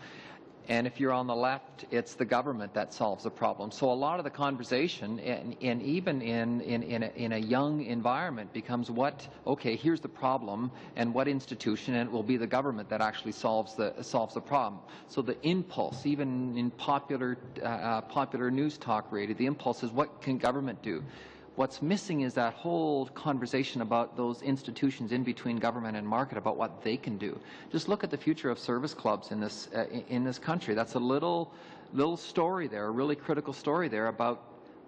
And if you're on the left, it's the government that solves the problem. So a lot of the conversation, and even in a young environment, becomes okay, here's the problem, and what institution, and it will be the government that actually solves the problem. So the impulse, even in popular news talk radio, the impulse is, what can government do? What's missing is that whole conversation about those institutions in between government and market, about what they can do. Just look at the future of service clubs in this country. That's a little story there, a really critical story there about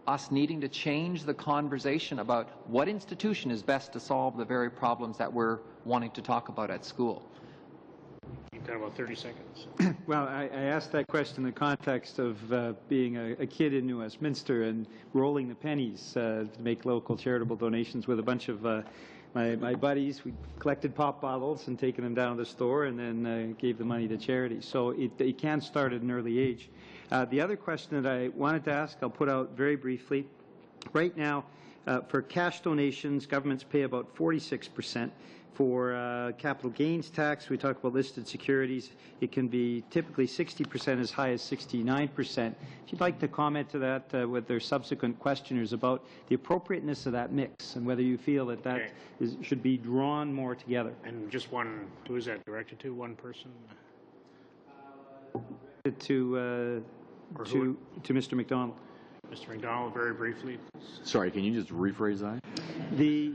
us needing to change the conversation about what institution is best to solve the very problems that we're wanting to talk about at school. You've got about 30 seconds. Well, I asked that question in the context of being a kid in New Westminster and rolling the pennies to make local charitable donations with a bunch of my buddies, we collected pop bottles and taken them down to the store and then gave the money to charity. So it can start at an early age. The other question that I wanted to ask, I'll put out very briefly. Right now, for cash donations, governments pay about 46%. For capital gains tax, we talk about listed securities. It can be typically 60%, as high as 69%. If you'd like to comment to that with their subsequent questioners about the appropriateness of that mix and whether you feel that that should be drawn more together. And just one, who is that directed to? One person? To Mr. McDonald. Mr. McDonald, very briefly. Sorry, can you just rephrase that? The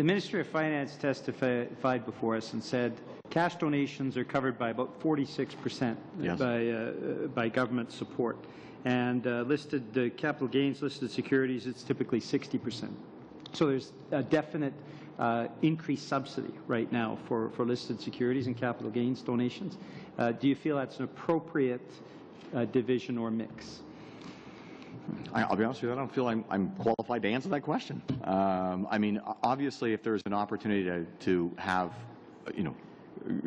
Ministry of Finance testified before us and said cash donations are covered by about 46% by government support. And listed capital gains, listed securities, it's typically 60%. So there's a definite increased subsidy right now for listed securities and capital gains donations. Do you feel that's an appropriate division or mix? I'll be honest with you, I don't feel I'm qualified to answer that question. I mean, obviously, if there's an opportunity to have,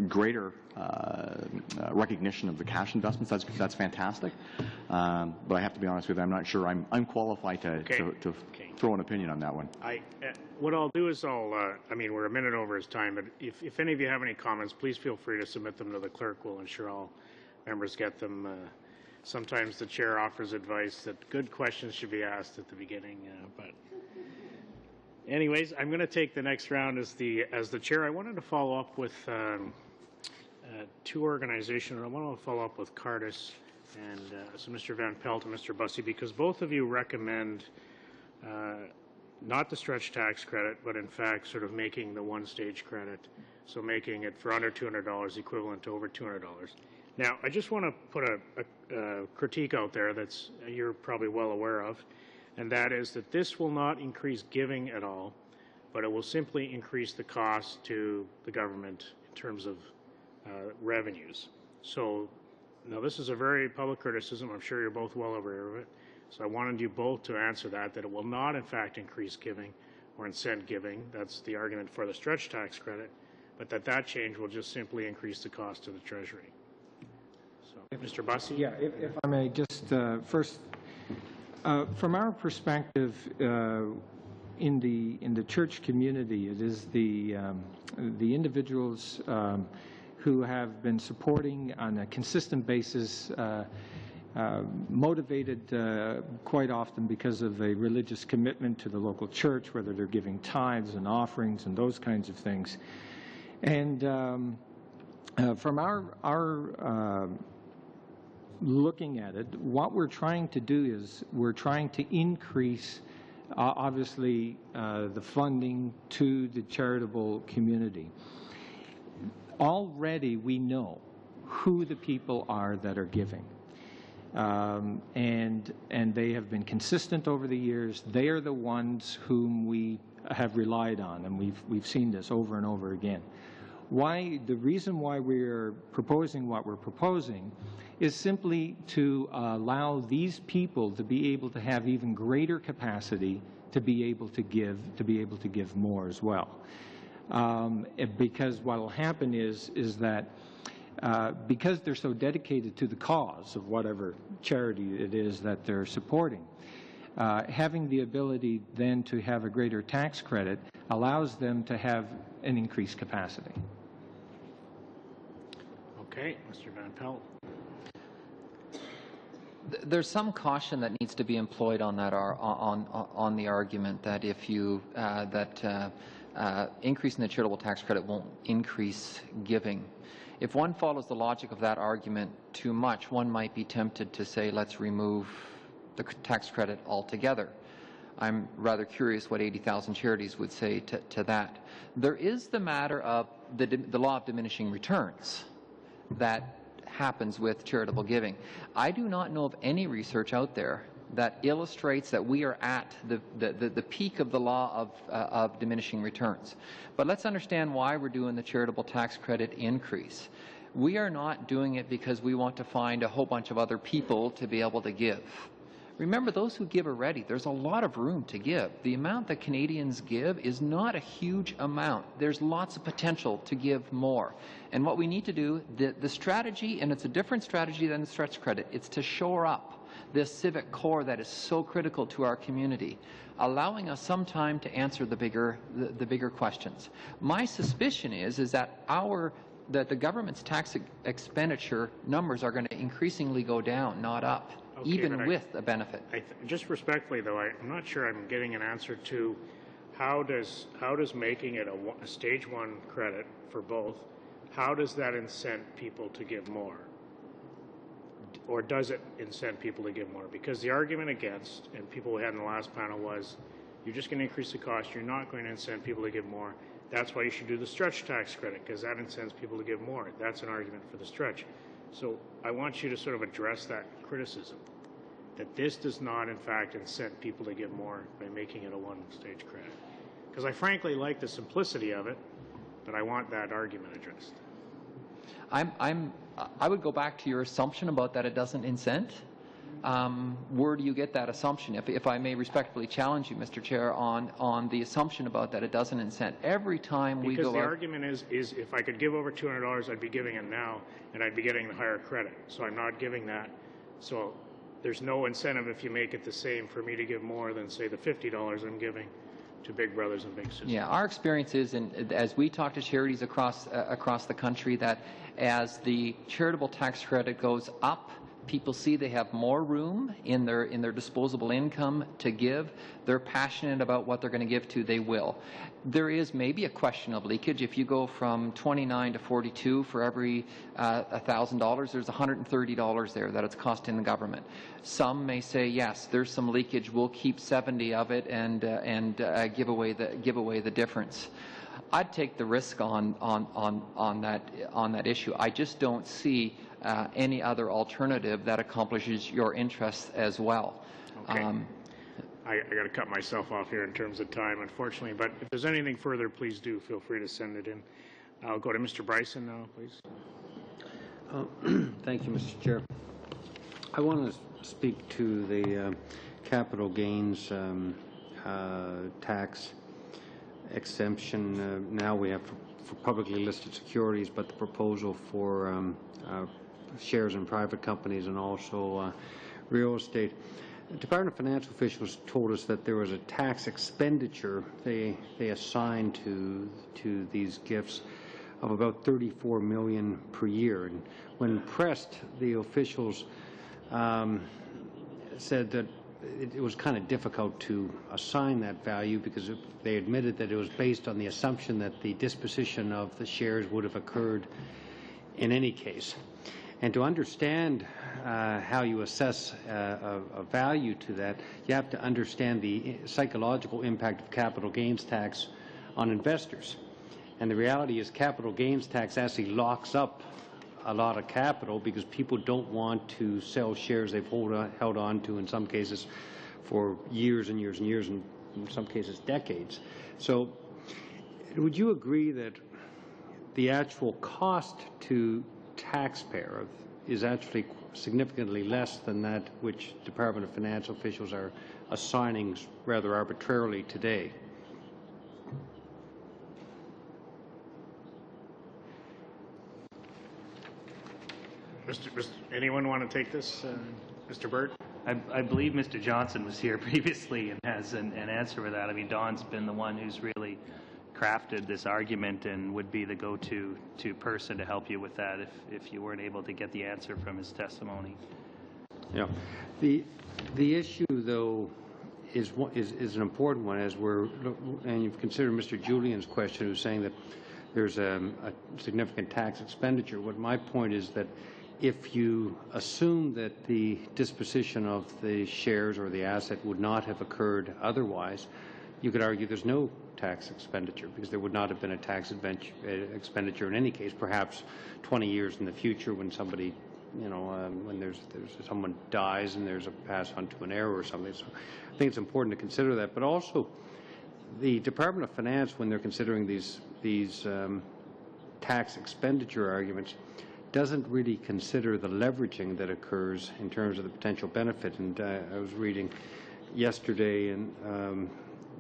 greater recognition of the cash investments, that's fantastic. But I have to be honest with you, I'm not sure I'm qualified to throw an opinion on that one. What I'll do is I mean, we're a minute over his time, but if any of you have any comments, please feel free to submit them to the clerk. We'll ensure all members get them. Sometimes the chair offers advice that good questions should be asked at the beginning, but anyways, I'm going to take the next round as the chair. I wanted to follow up with two organizations. I want to follow up with Cardis and so Mr. Van Pelt and Mr. Bussey, because both of you recommend not the stretch tax credit, but in fact sort of making the one-stage credit, so making it for under $200 equivalent to over $200. Now, I just want to put a critique out there that's you're probably well aware of, and that is that this will not increase giving at all, but it will simply increase the cost to the government in terms of revenues. So now this is a very public criticism. I'm sure you're both well aware of it. So I wanted you both to answer that it will not in fact increase giving or incent giving. That's the argument for the stretch tax credit, but that change will just simply increase the cost to the Treasury. Mr. Bussey? Yeah, if I may just first, from our perspective in the church community, it is the individuals who have been supporting on a consistent basis, motivated quite often because of a religious commitment to the local church, whether they're giving tithes and offerings and those kinds of things. And from our looking at it, what we're trying to do is we're trying to increase, obviously, the funding to the charitable community. Already we know who the people are that are giving. And they have been consistent over the years. They are the ones whom we have relied on, and we've seen this over and over again. The reason why we're proposing what we're proposing is simply to allow these people to be able to have even greater capacity to be able to give more as well. Because what will happen is that because they're so dedicated to the cause of whatever charity it is that they're supporting, having the ability then to have a greater tax credit allows them to have an increased capacity. Okay, Mr. Van Pelt. There's some caution that needs to be employed on that on the argument that if you increasing the charitable tax credit won't increase giving. If one follows the logic of that argument too much, one might be tempted to say, let's remove the tax credit altogether. I'm rather curious what 80,000 charities would say to that. There is the matter of the law of diminishing returns that happens with charitable giving. I do not know of any research out there that illustrates that we are at the peak of the law of diminishing returns. But let's understand why we're doing the charitable tax credit increase. We are not doing it because we want to find a whole bunch of other people to be able to give. Remember, those who give are ready. There's a lot of room to give. The amount that Canadians give is not a huge amount. There's lots of potential to give more. And what we need to do, the strategy, and it's a different strategy than the stretch credit, it's to shore up this civic core that is so critical to our community, allowing us some time to answer the bigger questions. My suspicion is that the government's tax expenditure numbers are going to increasingly go down, not up. Okay, even with a benefit. Just respectfully, though, I'm not sure I'm getting an answer to how does making it a stage 1 credit for both, how does that incent people to give more? Or does it incent people to give more? Because the argument against, and people we had in the last panel, was you're just going to increase the cost, you're not going to incent people to give more. That's why you should do the stretch tax credit, because that incents people to give more. That's an argument for the stretch. So I want you to sort of address that criticism, that this does not, in fact, incent people to give more by making it a one-stage credit. Because I frankly like the simplicity of it, but I want that argument addressed. I would go back to your assumption about that it doesn't incent. Where do you get that assumption? If I may respectfully challenge you, Mr. Chair, on the assumption about that it doesn't incent. Every time we go Because the argument is if I could give over $200, I'd be giving it now, and I'd be getting the higher credit. So I'm not giving that. So there's no incentive if you make it the same for me to give more than, say, the $50 I'm giving to big brothers and big sisters. Yeah, our experience is, as we talk to charities across the country, that as the charitable tax credit goes up, people see they have more room in their disposable income to give. They're passionate about what they're going to give to, they will. There is maybe a question of leakage. If you go from 29 to 42 for every $1,000, there's $130 there that it's costing the government. Some may say, yes, there's some leakage. We'll keep 70 of it and give away the difference. I'd take the risk on that issue. I just don't see any other alternative that accomplishes your interests as well. Okay. I got to cut myself off here in terms of time, unfortunately. But if there's anything further, please do feel free to send it in. I'll go to Mr. Bryson now, please. Thank you, Mr. Chair. I want to speak to the capital gains tax exemption. Now we have for publicly listed securities, but the proposal for shares in private companies and also real estate. The Department of Financial officials told us that there was a tax expenditure they assigned to these gifts of about $34 million per year. And when pressed, the officials said that it was kind of difficult to assign that value because they admitted that it was based on the assumption that the disposition of the shares would have occurred in any case. And to understand how you assess a value to that, you have to understand the psychological impact of capital gains tax on investors. And the reality is capital gains tax actually locks up a lot of capital because people don't want to sell shares they've held on to in some cases for years and years and years, and in some cases decades. So would you agree that the actual cost to taxpayer is actually significantly less than that which Department of Financial officials are assigning rather arbitrarily today? Anyone want to take this? Mr. Burt? I believe Mr. Johnson was here previously and has an answer for that. I mean, Don's been the one who's really crafted this argument and would be the go-to person to help you with that if you weren't able to get the answer from his testimony. Yeah. The issue, though, is an important one, and you've considered Mr. Julian's question, who's saying that there's a significant tax expenditure. What my point is that if you assume that the disposition of the shares or the asset would not have occurred otherwise, you could argue there's no tax expenditure because there would not have been a tax expenditure in any case, perhaps 20 years in the future when somebody, when there's someone dies and there's a pass on to an heir or something. So I think it's important to consider that. But also, the Department of Finance, when they're considering these tax expenditure arguments, doesn't really consider the leveraging that occurs in terms of the potential benefit. And I was reading yesterday in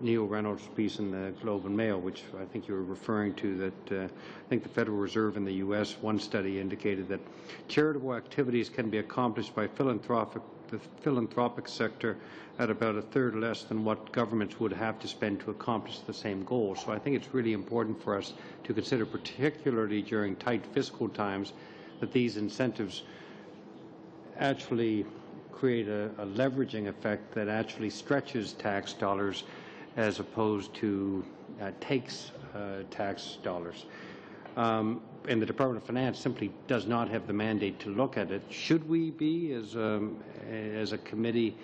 Neil Reynolds' piece in the Globe and Mail, which I think you were referring to, that I think the Federal Reserve in the U.S., one study indicated that charitable activities can be accomplished by the philanthropic sector at about a third less than what governments would have to spend to accomplish the same goal. So I think it's really important for us to consider, particularly during tight fiscal times, that these incentives actually create a leveraging effect that actually stretches tax dollars as opposed to takes tax dollars. And the Department of Finance simply does not have the mandate to look at it. Should we be, as a committee,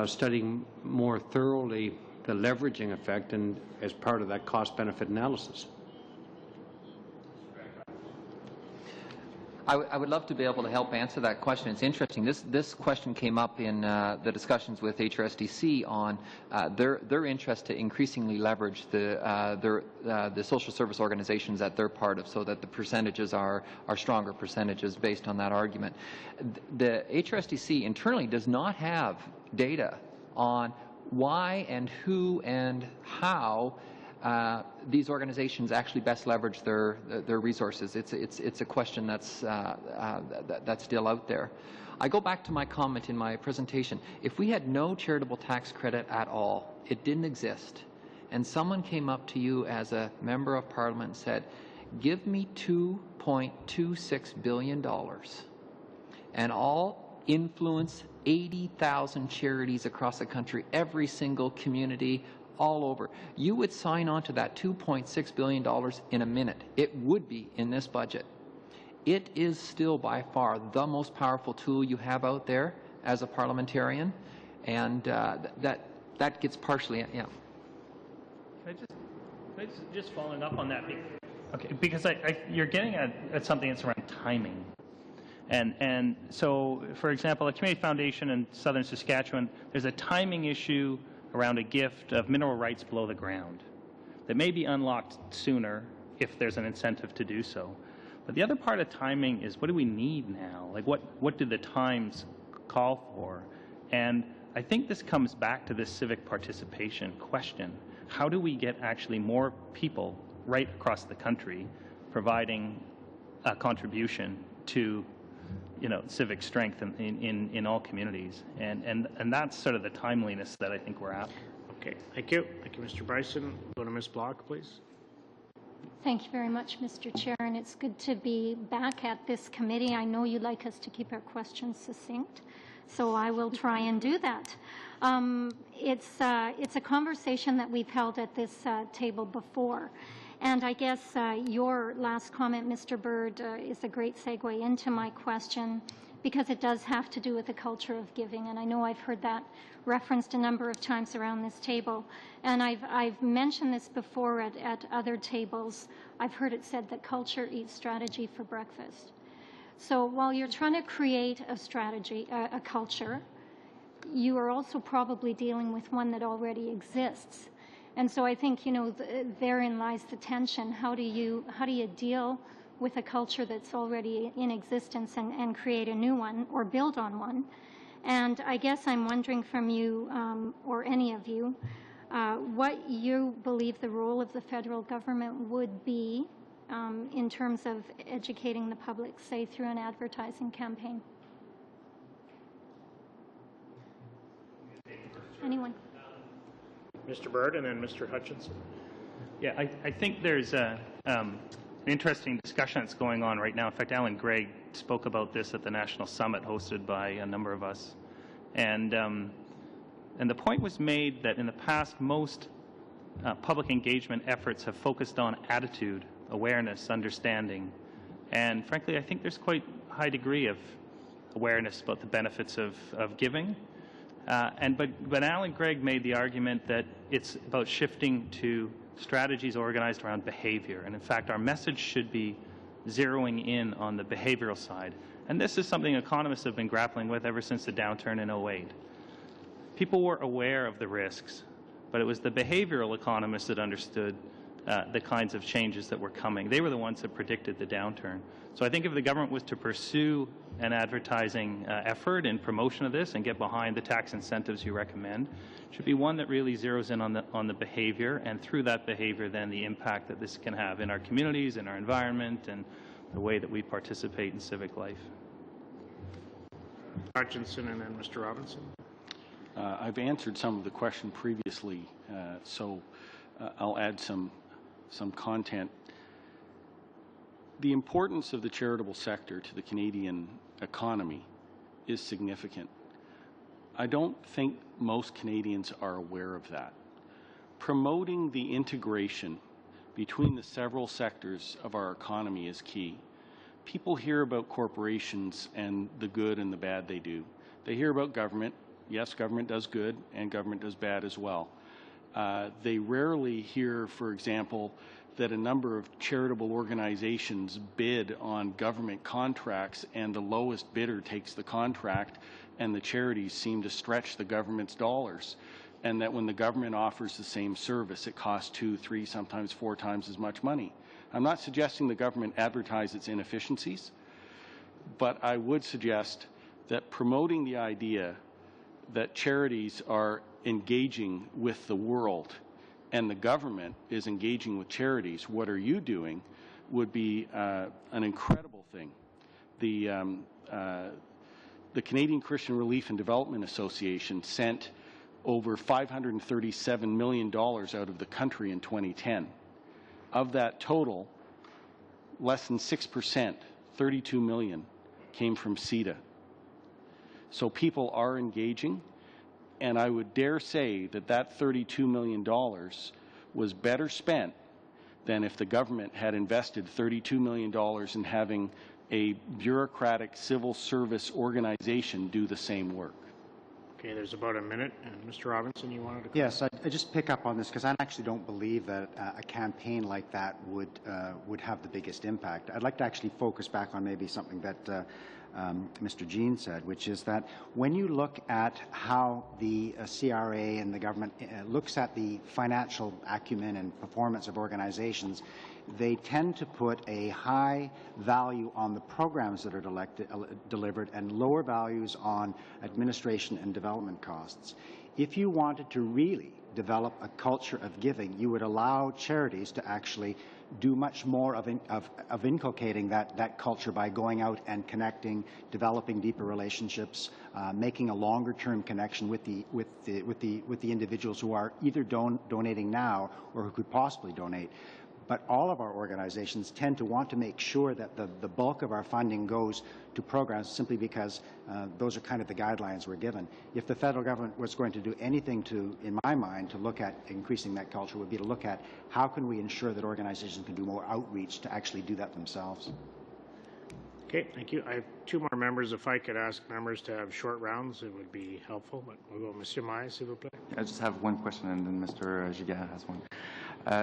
studying more thoroughly the leveraging effect and as part of that cost-benefit analysis? I would love to be able to help answer that question. It's interesting. This question came up in the discussions with HRSDC on their interest to increasingly leverage the social service organizations that they're part of, so that the percentages are stronger percentages based on that argument. The HRSDC internally does not have data on why and who and how these organizations actually best leverage their resources. It's a question that's still out there. I go back to my comment in my presentation. If we had no charitable tax credit at all, it didn't exist, and someone came up to you as a member of Parliament and said, "Give me $2.26 billion, and I'll influence 80,000 charities across the country, every single community, all over," you would sign on to that $2.6 billion in a minute. It would be in this budget. It is still by far the most powerful tool you have out there as a parliamentarian, and that gets partially, yeah. Can I just following up on that? Okay, because you're getting at something that's around timing. And so, for example, at Community Foundation in southern Saskatchewan, there's a timing issue around a gift of mineral rights below the ground that may be unlocked sooner if there's an incentive to do so. But the other part of timing is, what do we need now? Like, what do the times call for? And I think this comes back to this civic participation question. How do we get actually more people right across the country providing a contribution to civic strength in all communities, and that's sort of the timeliness that I think we're after. Okay, thank you. Thank you, Mr. Bryson. Go to Ms. Block, please. Thank you very much, Mr. Chair, and it's good to be back at this committee. I know you like us to keep our questions succinct, so I will try and do that. It's a conversation that we've held at this table before. And I guess your last comment, Mr. Byrd, is a great segue into my question, because it does have to do with the culture of giving. And I know I've heard that referenced a number of times around this table. And I've mentioned this before at other tables. I've heard it said that culture eats strategy for breakfast. So while you're trying to create a strategy, a culture, you are also probably dealing with one that already exists. And so I think, therein lies the tension. How do you deal with a culture that's already in existence and create a new one or build on one? And I guess I'm wondering from you, or any of you, what you believe the role of the federal government would be in terms of educating the public, say through an advertising campaign. Anyone? Mr. Byrd and then Mr. Hutchinson. Yeah, I think there's an interesting discussion that's going on right now. In fact, Alan Gregg spoke about this at the National Summit hosted by a number of us. And the point was made that in the past, most public engagement efforts have focused on attitude, awareness, understanding. And frankly, I think there's quite a high degree of awareness about the benefits of giving. But Alan Gregg made the argument that it's about shifting to strategies organized around behavior. And in fact, our message should be zeroing in on the behavioral side. And this is something economists have been grappling with ever since the downturn in 2008. People were aware of the risks, but it was the behavioral economists that understood the kinds of changes that were coming. They were the ones that predicted the downturn. So I think if the government was to pursue an advertising effort in promotion of this and get behind the tax incentives you recommend, it should be one that really zeroes in on the behavior, and through that behavior then the impact that this can have in our communities, in our environment, and the way that we participate in civic life. Hutchinson and then Mr. Robinson. I've answered some of the question previously, so I'll add some content. The importance of the charitable sector to the Canadian economy is significant. I don't think most Canadians are aware of that. Promoting the integration between the several sectors of our economy is key. People hear about corporations and the good and the bad they do. They hear about government. Yes, government does good and government does bad as well. They rarely hear, for example, that a number of charitable organizations bid on government contracts and the lowest bidder takes the contract and the charities seem to stretch the government's dollars, and that when the government offers the same service it costs 2, 3, sometimes 4 times as much money. I'm not suggesting the government advertise its inefficiencies, but I would suggest that promoting the idea that charities are engaging with the world and the government is engaging with charities, what are you doing, would be an incredible thing. The Canadian Christian Relief and Development Association sent over $537 million out of the country in 2010. Of that total, less than 6%, 32 million, came from CEDA. So people are engaging, and I would dare say that that $32 million was better spent than if the government had invested $32 million in having a bureaucratic civil service organization do the same work. Okay, there's about a minute. And Mr. Robinson, you wanted to comment? Yes, I just pick up on this because I actually don't believe that a campaign like that would have the biggest impact. I'd like to actually focus back on maybe something that Mr. Jean said, which is that when you look at how the CRA and the government looks at the financial acumen and performance of organizations, they tend to put a high value on the programs that are delivered and lower values on administration and development costs. If you wanted to really develop a culture of giving, you would allow charities to actually do much more of inculcating that culture by going out and connecting, developing deeper relationships, making a longer-term connection with the individuals who are either donating now or who could possibly donate. But all of our organizations tend to want to make sure that the bulk of our funding goes to programs simply because those are kind of the guidelines we're given. If the federal government was going to do anything to, in my mind, to look at increasing that culture, would be to look at how can we ensure that organizations can do more outreach to actually do that themselves. Okay, thank you. I have 2 more members. If I could ask members to have short rounds, it would be helpful. But we'll go, Monsieur Maille, s'il vous plaît. I just have one question, and then Mr. Giguère has one.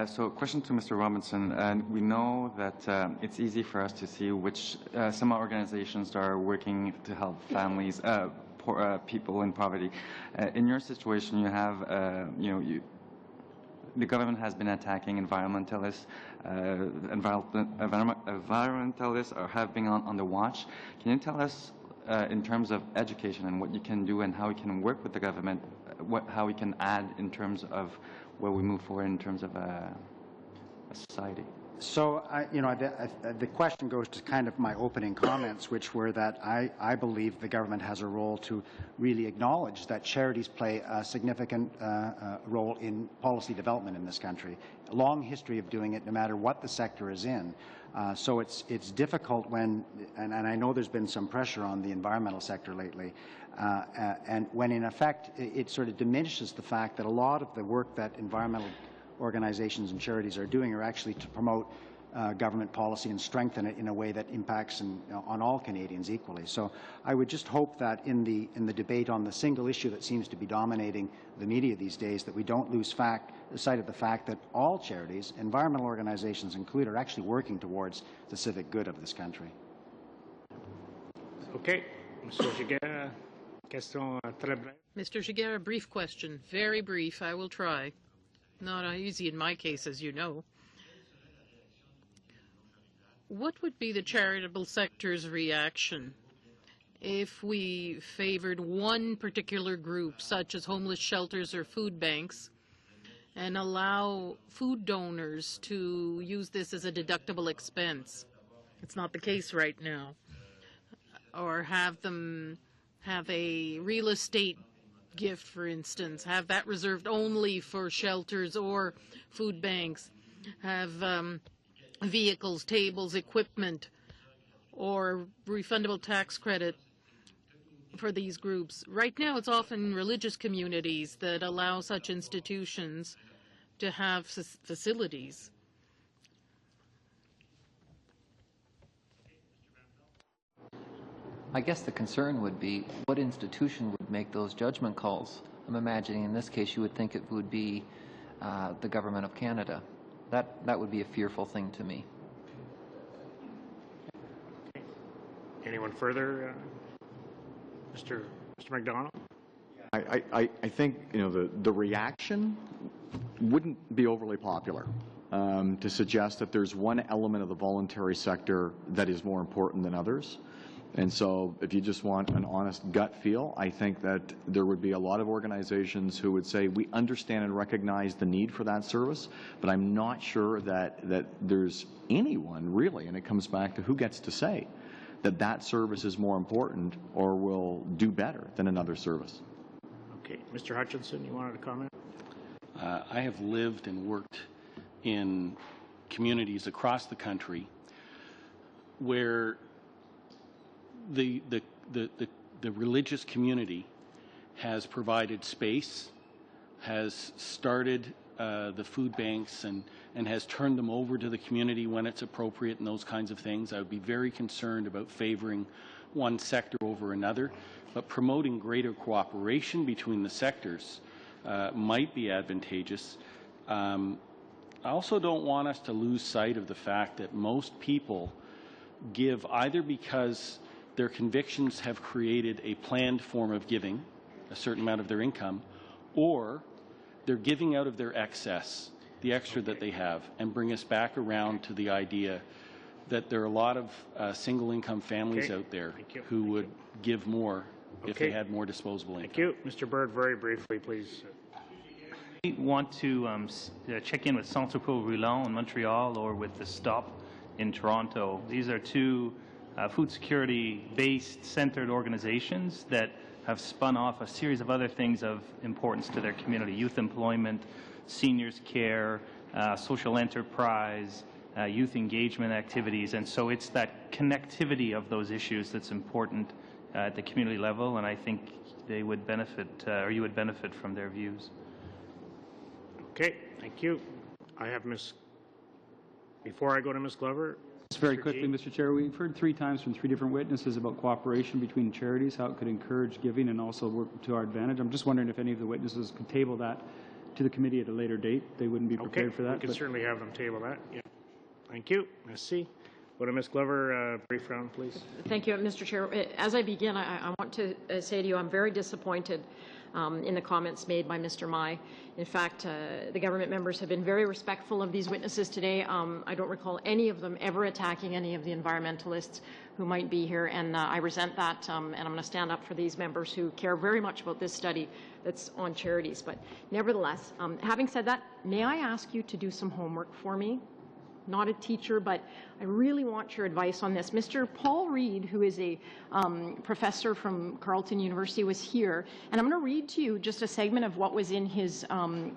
So a question to Mr. Robinson. We know that it's easy for us to see which some organizations are working to help families, poor, people in poverty. In your situation, you have, the government has been attacking environmentalists. Environmentalists have been on the watch. Can you tell us, in terms of education and what you can do and how we can work with the government, how we can add in terms of where we move forward in terms of a society? So, the question goes to kind of my opening comments, which were that I believe the government has a role to really acknowledge that charities play a significant role in policy development in this country. A long history of doing it, no matter what the sector is in. So it's difficult when, and I know there's been some pressure on the environmental sector lately, and when in effect it sort of diminishes the fact that a lot of the work that environmental organizations and charities are doing are actually to promote government policy and strengthen it in a way that impacts on all Canadians equally. So I would just hope that in the debate on the single issue that seems to be dominating the media these days, that we don't lose sight of the fact that all charities, environmental organizations included, are actually working towards the civic good of this country. Okay. Monsieur Giguère, question très brève. Mr. Giguère, a brief question. Very brief. I will try. Not easy in my case, as you know. what would be the charitable sector's reaction if we favored one particular group, such as homeless shelters or food banks, and allow food donors to use this as a deductible expense? It's not the case right now. Or have them have a real estate gift, for instance, have that reserved only for shelters or food banks, have vehicles, tables, equipment, or refundable tax credit for these groups. Right now, it's often religious communities that allow such institutions to have facilities. I guess the concern would be what institution would make those judgment calls. I'm imagining in this case you would think it would be the Government of Canada. That would be a fearful thing to me. Anyone further? Mr. McDonald? I think the reaction wouldn't be overly popular to suggest that there's one element of the voluntary sector that is more important than others. And so if you just want an honest gut feel, I think that there would be a lot of organizations who would say, we understand and recognize the need for that service, but I'm not sure that there's anyone really, and it comes back to who gets to say that that service is more important or will do better than another service. Okay. Mr. Hutchinson, you wanted to comment? I have lived and worked in communities across the country where the religious community has provided space, has started the food banks and has turned them over to the community when it's appropriate and those kinds of things. I would be very concerned about favoring one sector over another, but promoting greater cooperation between the sectors might be advantageous. I also don't want us to lose sight of the fact that most people give either because their convictions have created a planned form of giving, a certain amount of their income, or they're giving out of their excess, the extra that they have, and bring us back around to the idea that there are a lot of single-income families out there who would give more if they had more disposable income. Thank you. Mr. Bird, very briefly, please. I want to check in with Centre pour Roulant in Montreal or with the Stop in Toronto. These are two food security-based centered organizations that have spun off a series of other things of importance to their community: youth employment, seniors care, social enterprise, youth engagement activities. And so it's that connectivity of those issues that's important at the community level, and I think they would benefit, or you would benefit from their views. Okay, thank you. I have before I go to Ms. Glover. Just very quickly, Mr. Chair, we've heard 3 times from 3 different witnesses about cooperation between charities, how it could encourage giving and also work to our advantage. I'm just wondering if any of the witnesses could table that to the committee at a later date. They wouldn't be prepared for that. We can certainly have them table that. Yeah. Thank you. Merci. Go to Ms. Glover. Brief round, please. Thank you, Mr. Chair. As I begin, I want to say to you I'm very disappointed in the comments made by Mr. Mai. In fact, the government members have been very respectful of these witnesses today. I don't recall any of them ever attacking any of the environmentalists who might be here, and I resent that, and I'm going to stand up for these members who care very much about this study that's on charities. But nevertheless, having said that, may I ask you to do some homework for me? Not a teacher, but I really want your advice on this. Mr. Paul Reed, who is a professor from Carleton University, was here, and I'm going to read to you just a segment of what was in his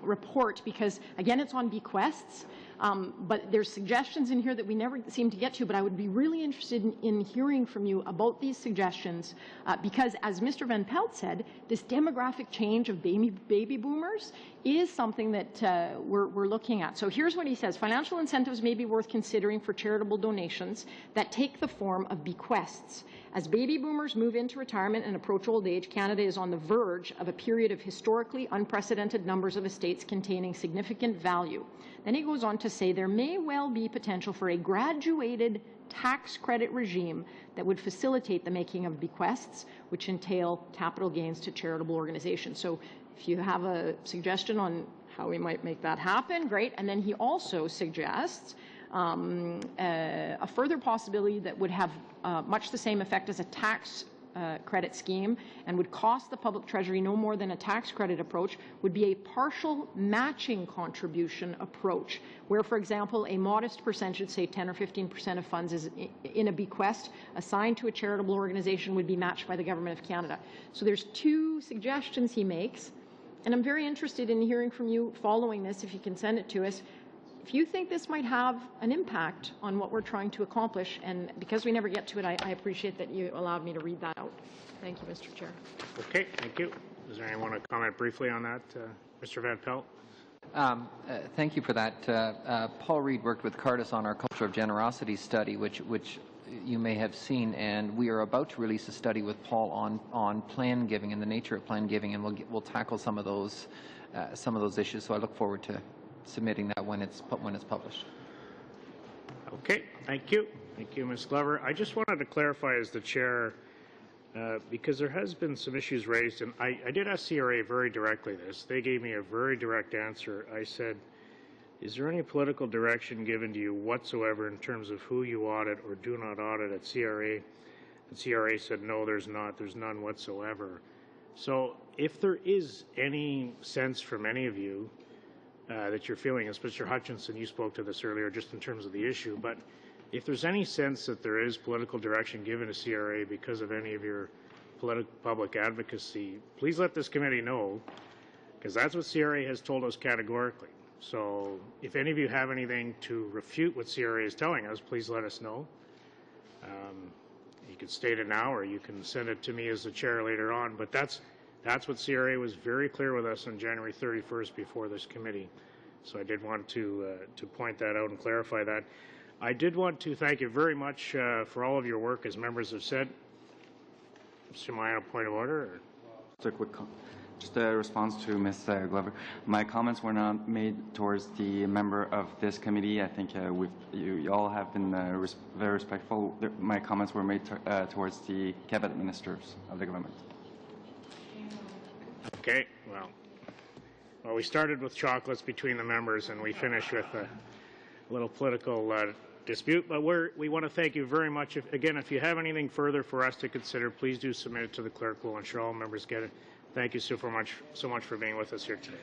report, because, again, it's on bequests, but there's suggestions in here that we never seem to get to, but I would be really interested in hearing from you about these suggestions, because, as Mr. Van Pelt said, this demographic change of baby boomers is something that we're looking at. So here's what he says. Financial incentives may be worth considering for charitable donations that take the form of bequests. As baby boomers move into retirement and approach old age, Canada is on the verge of a period of historically unprecedented numbers of estates containing significant value. Then he goes on to say there may well be potential for a graduated tax credit regime that would facilitate the making of bequests, which entail capital gains to charitable organizations. So if you have a suggestion on how we might make that happen, great. And then he also suggests A further possibility that would have much the same effect as a tax credit scheme and would cost the public treasury no more than a tax credit approach would be a partial matching contribution approach, where, for example, a modest percentage, say 10 or 15% of funds is in a bequest assigned to a charitable organization would be matched by the Government of Canada. So there's two suggestions he makes, and I'm very interested in hearing from you following this, if you can send it to us. If you think this might have an impact on what we're trying to accomplish, and because we never get to it, I appreciate that you allowed me to read that out. Thank you, Mr. Chair. Okay, thank you. Does there anyone want to comment briefly on that? Mr. Van Pelt? Thank you for that. Paul Reed worked with Cardis on our Culture of Generosity study, which you may have seen, and we are about to release a study with Paul on plan giving and the nature of plan giving, and we'll tackle some of those issues. So I look forward to submitting that when it's published. Okay, thank you. Thank you, Ms. Glover. I just wanted to clarify as the chair, because there has been some issues raised, and I did ask CRA very directly this. They gave me a very direct answer. I said, is there any political direction given to you whatsoever in terms of who you audit or do not audit at CRA? And CRA said, no, there's not. There's none whatsoever. So if there is any sense from any of you that you're feeling, as Mr. Hutchinson, you spoke to this earlier just in terms of the issue, but if there's any sense that there is political direction given to CRA because of any of your public advocacy, please let this committee know, because that's what CRA has told us categorically. So if any of you have anything to refute what CRA is telling us, please let us know. You can state it now, or you can send it to me as the chair later on, but that's what CRA was very clear with us on January 31st before this committee. So I did want to point that out and clarify that. I did want to thank you very much for all of your work, as members have said. Mr. Mayo, point of order? Or? Just a quick just a response to Ms. Glover. My comments were not made towards the member of this committee. I think you all have been very respectful. My comments were made towards the cabinet ministers of the government. Okay, well, we started with chocolates between the members, and we finished with a little political dispute. But we want to thank you very much. Again, if you have anything further for us to consider, please do submit it to the clerk. We'll ensure all members get it. Thank you so much for being with us here today.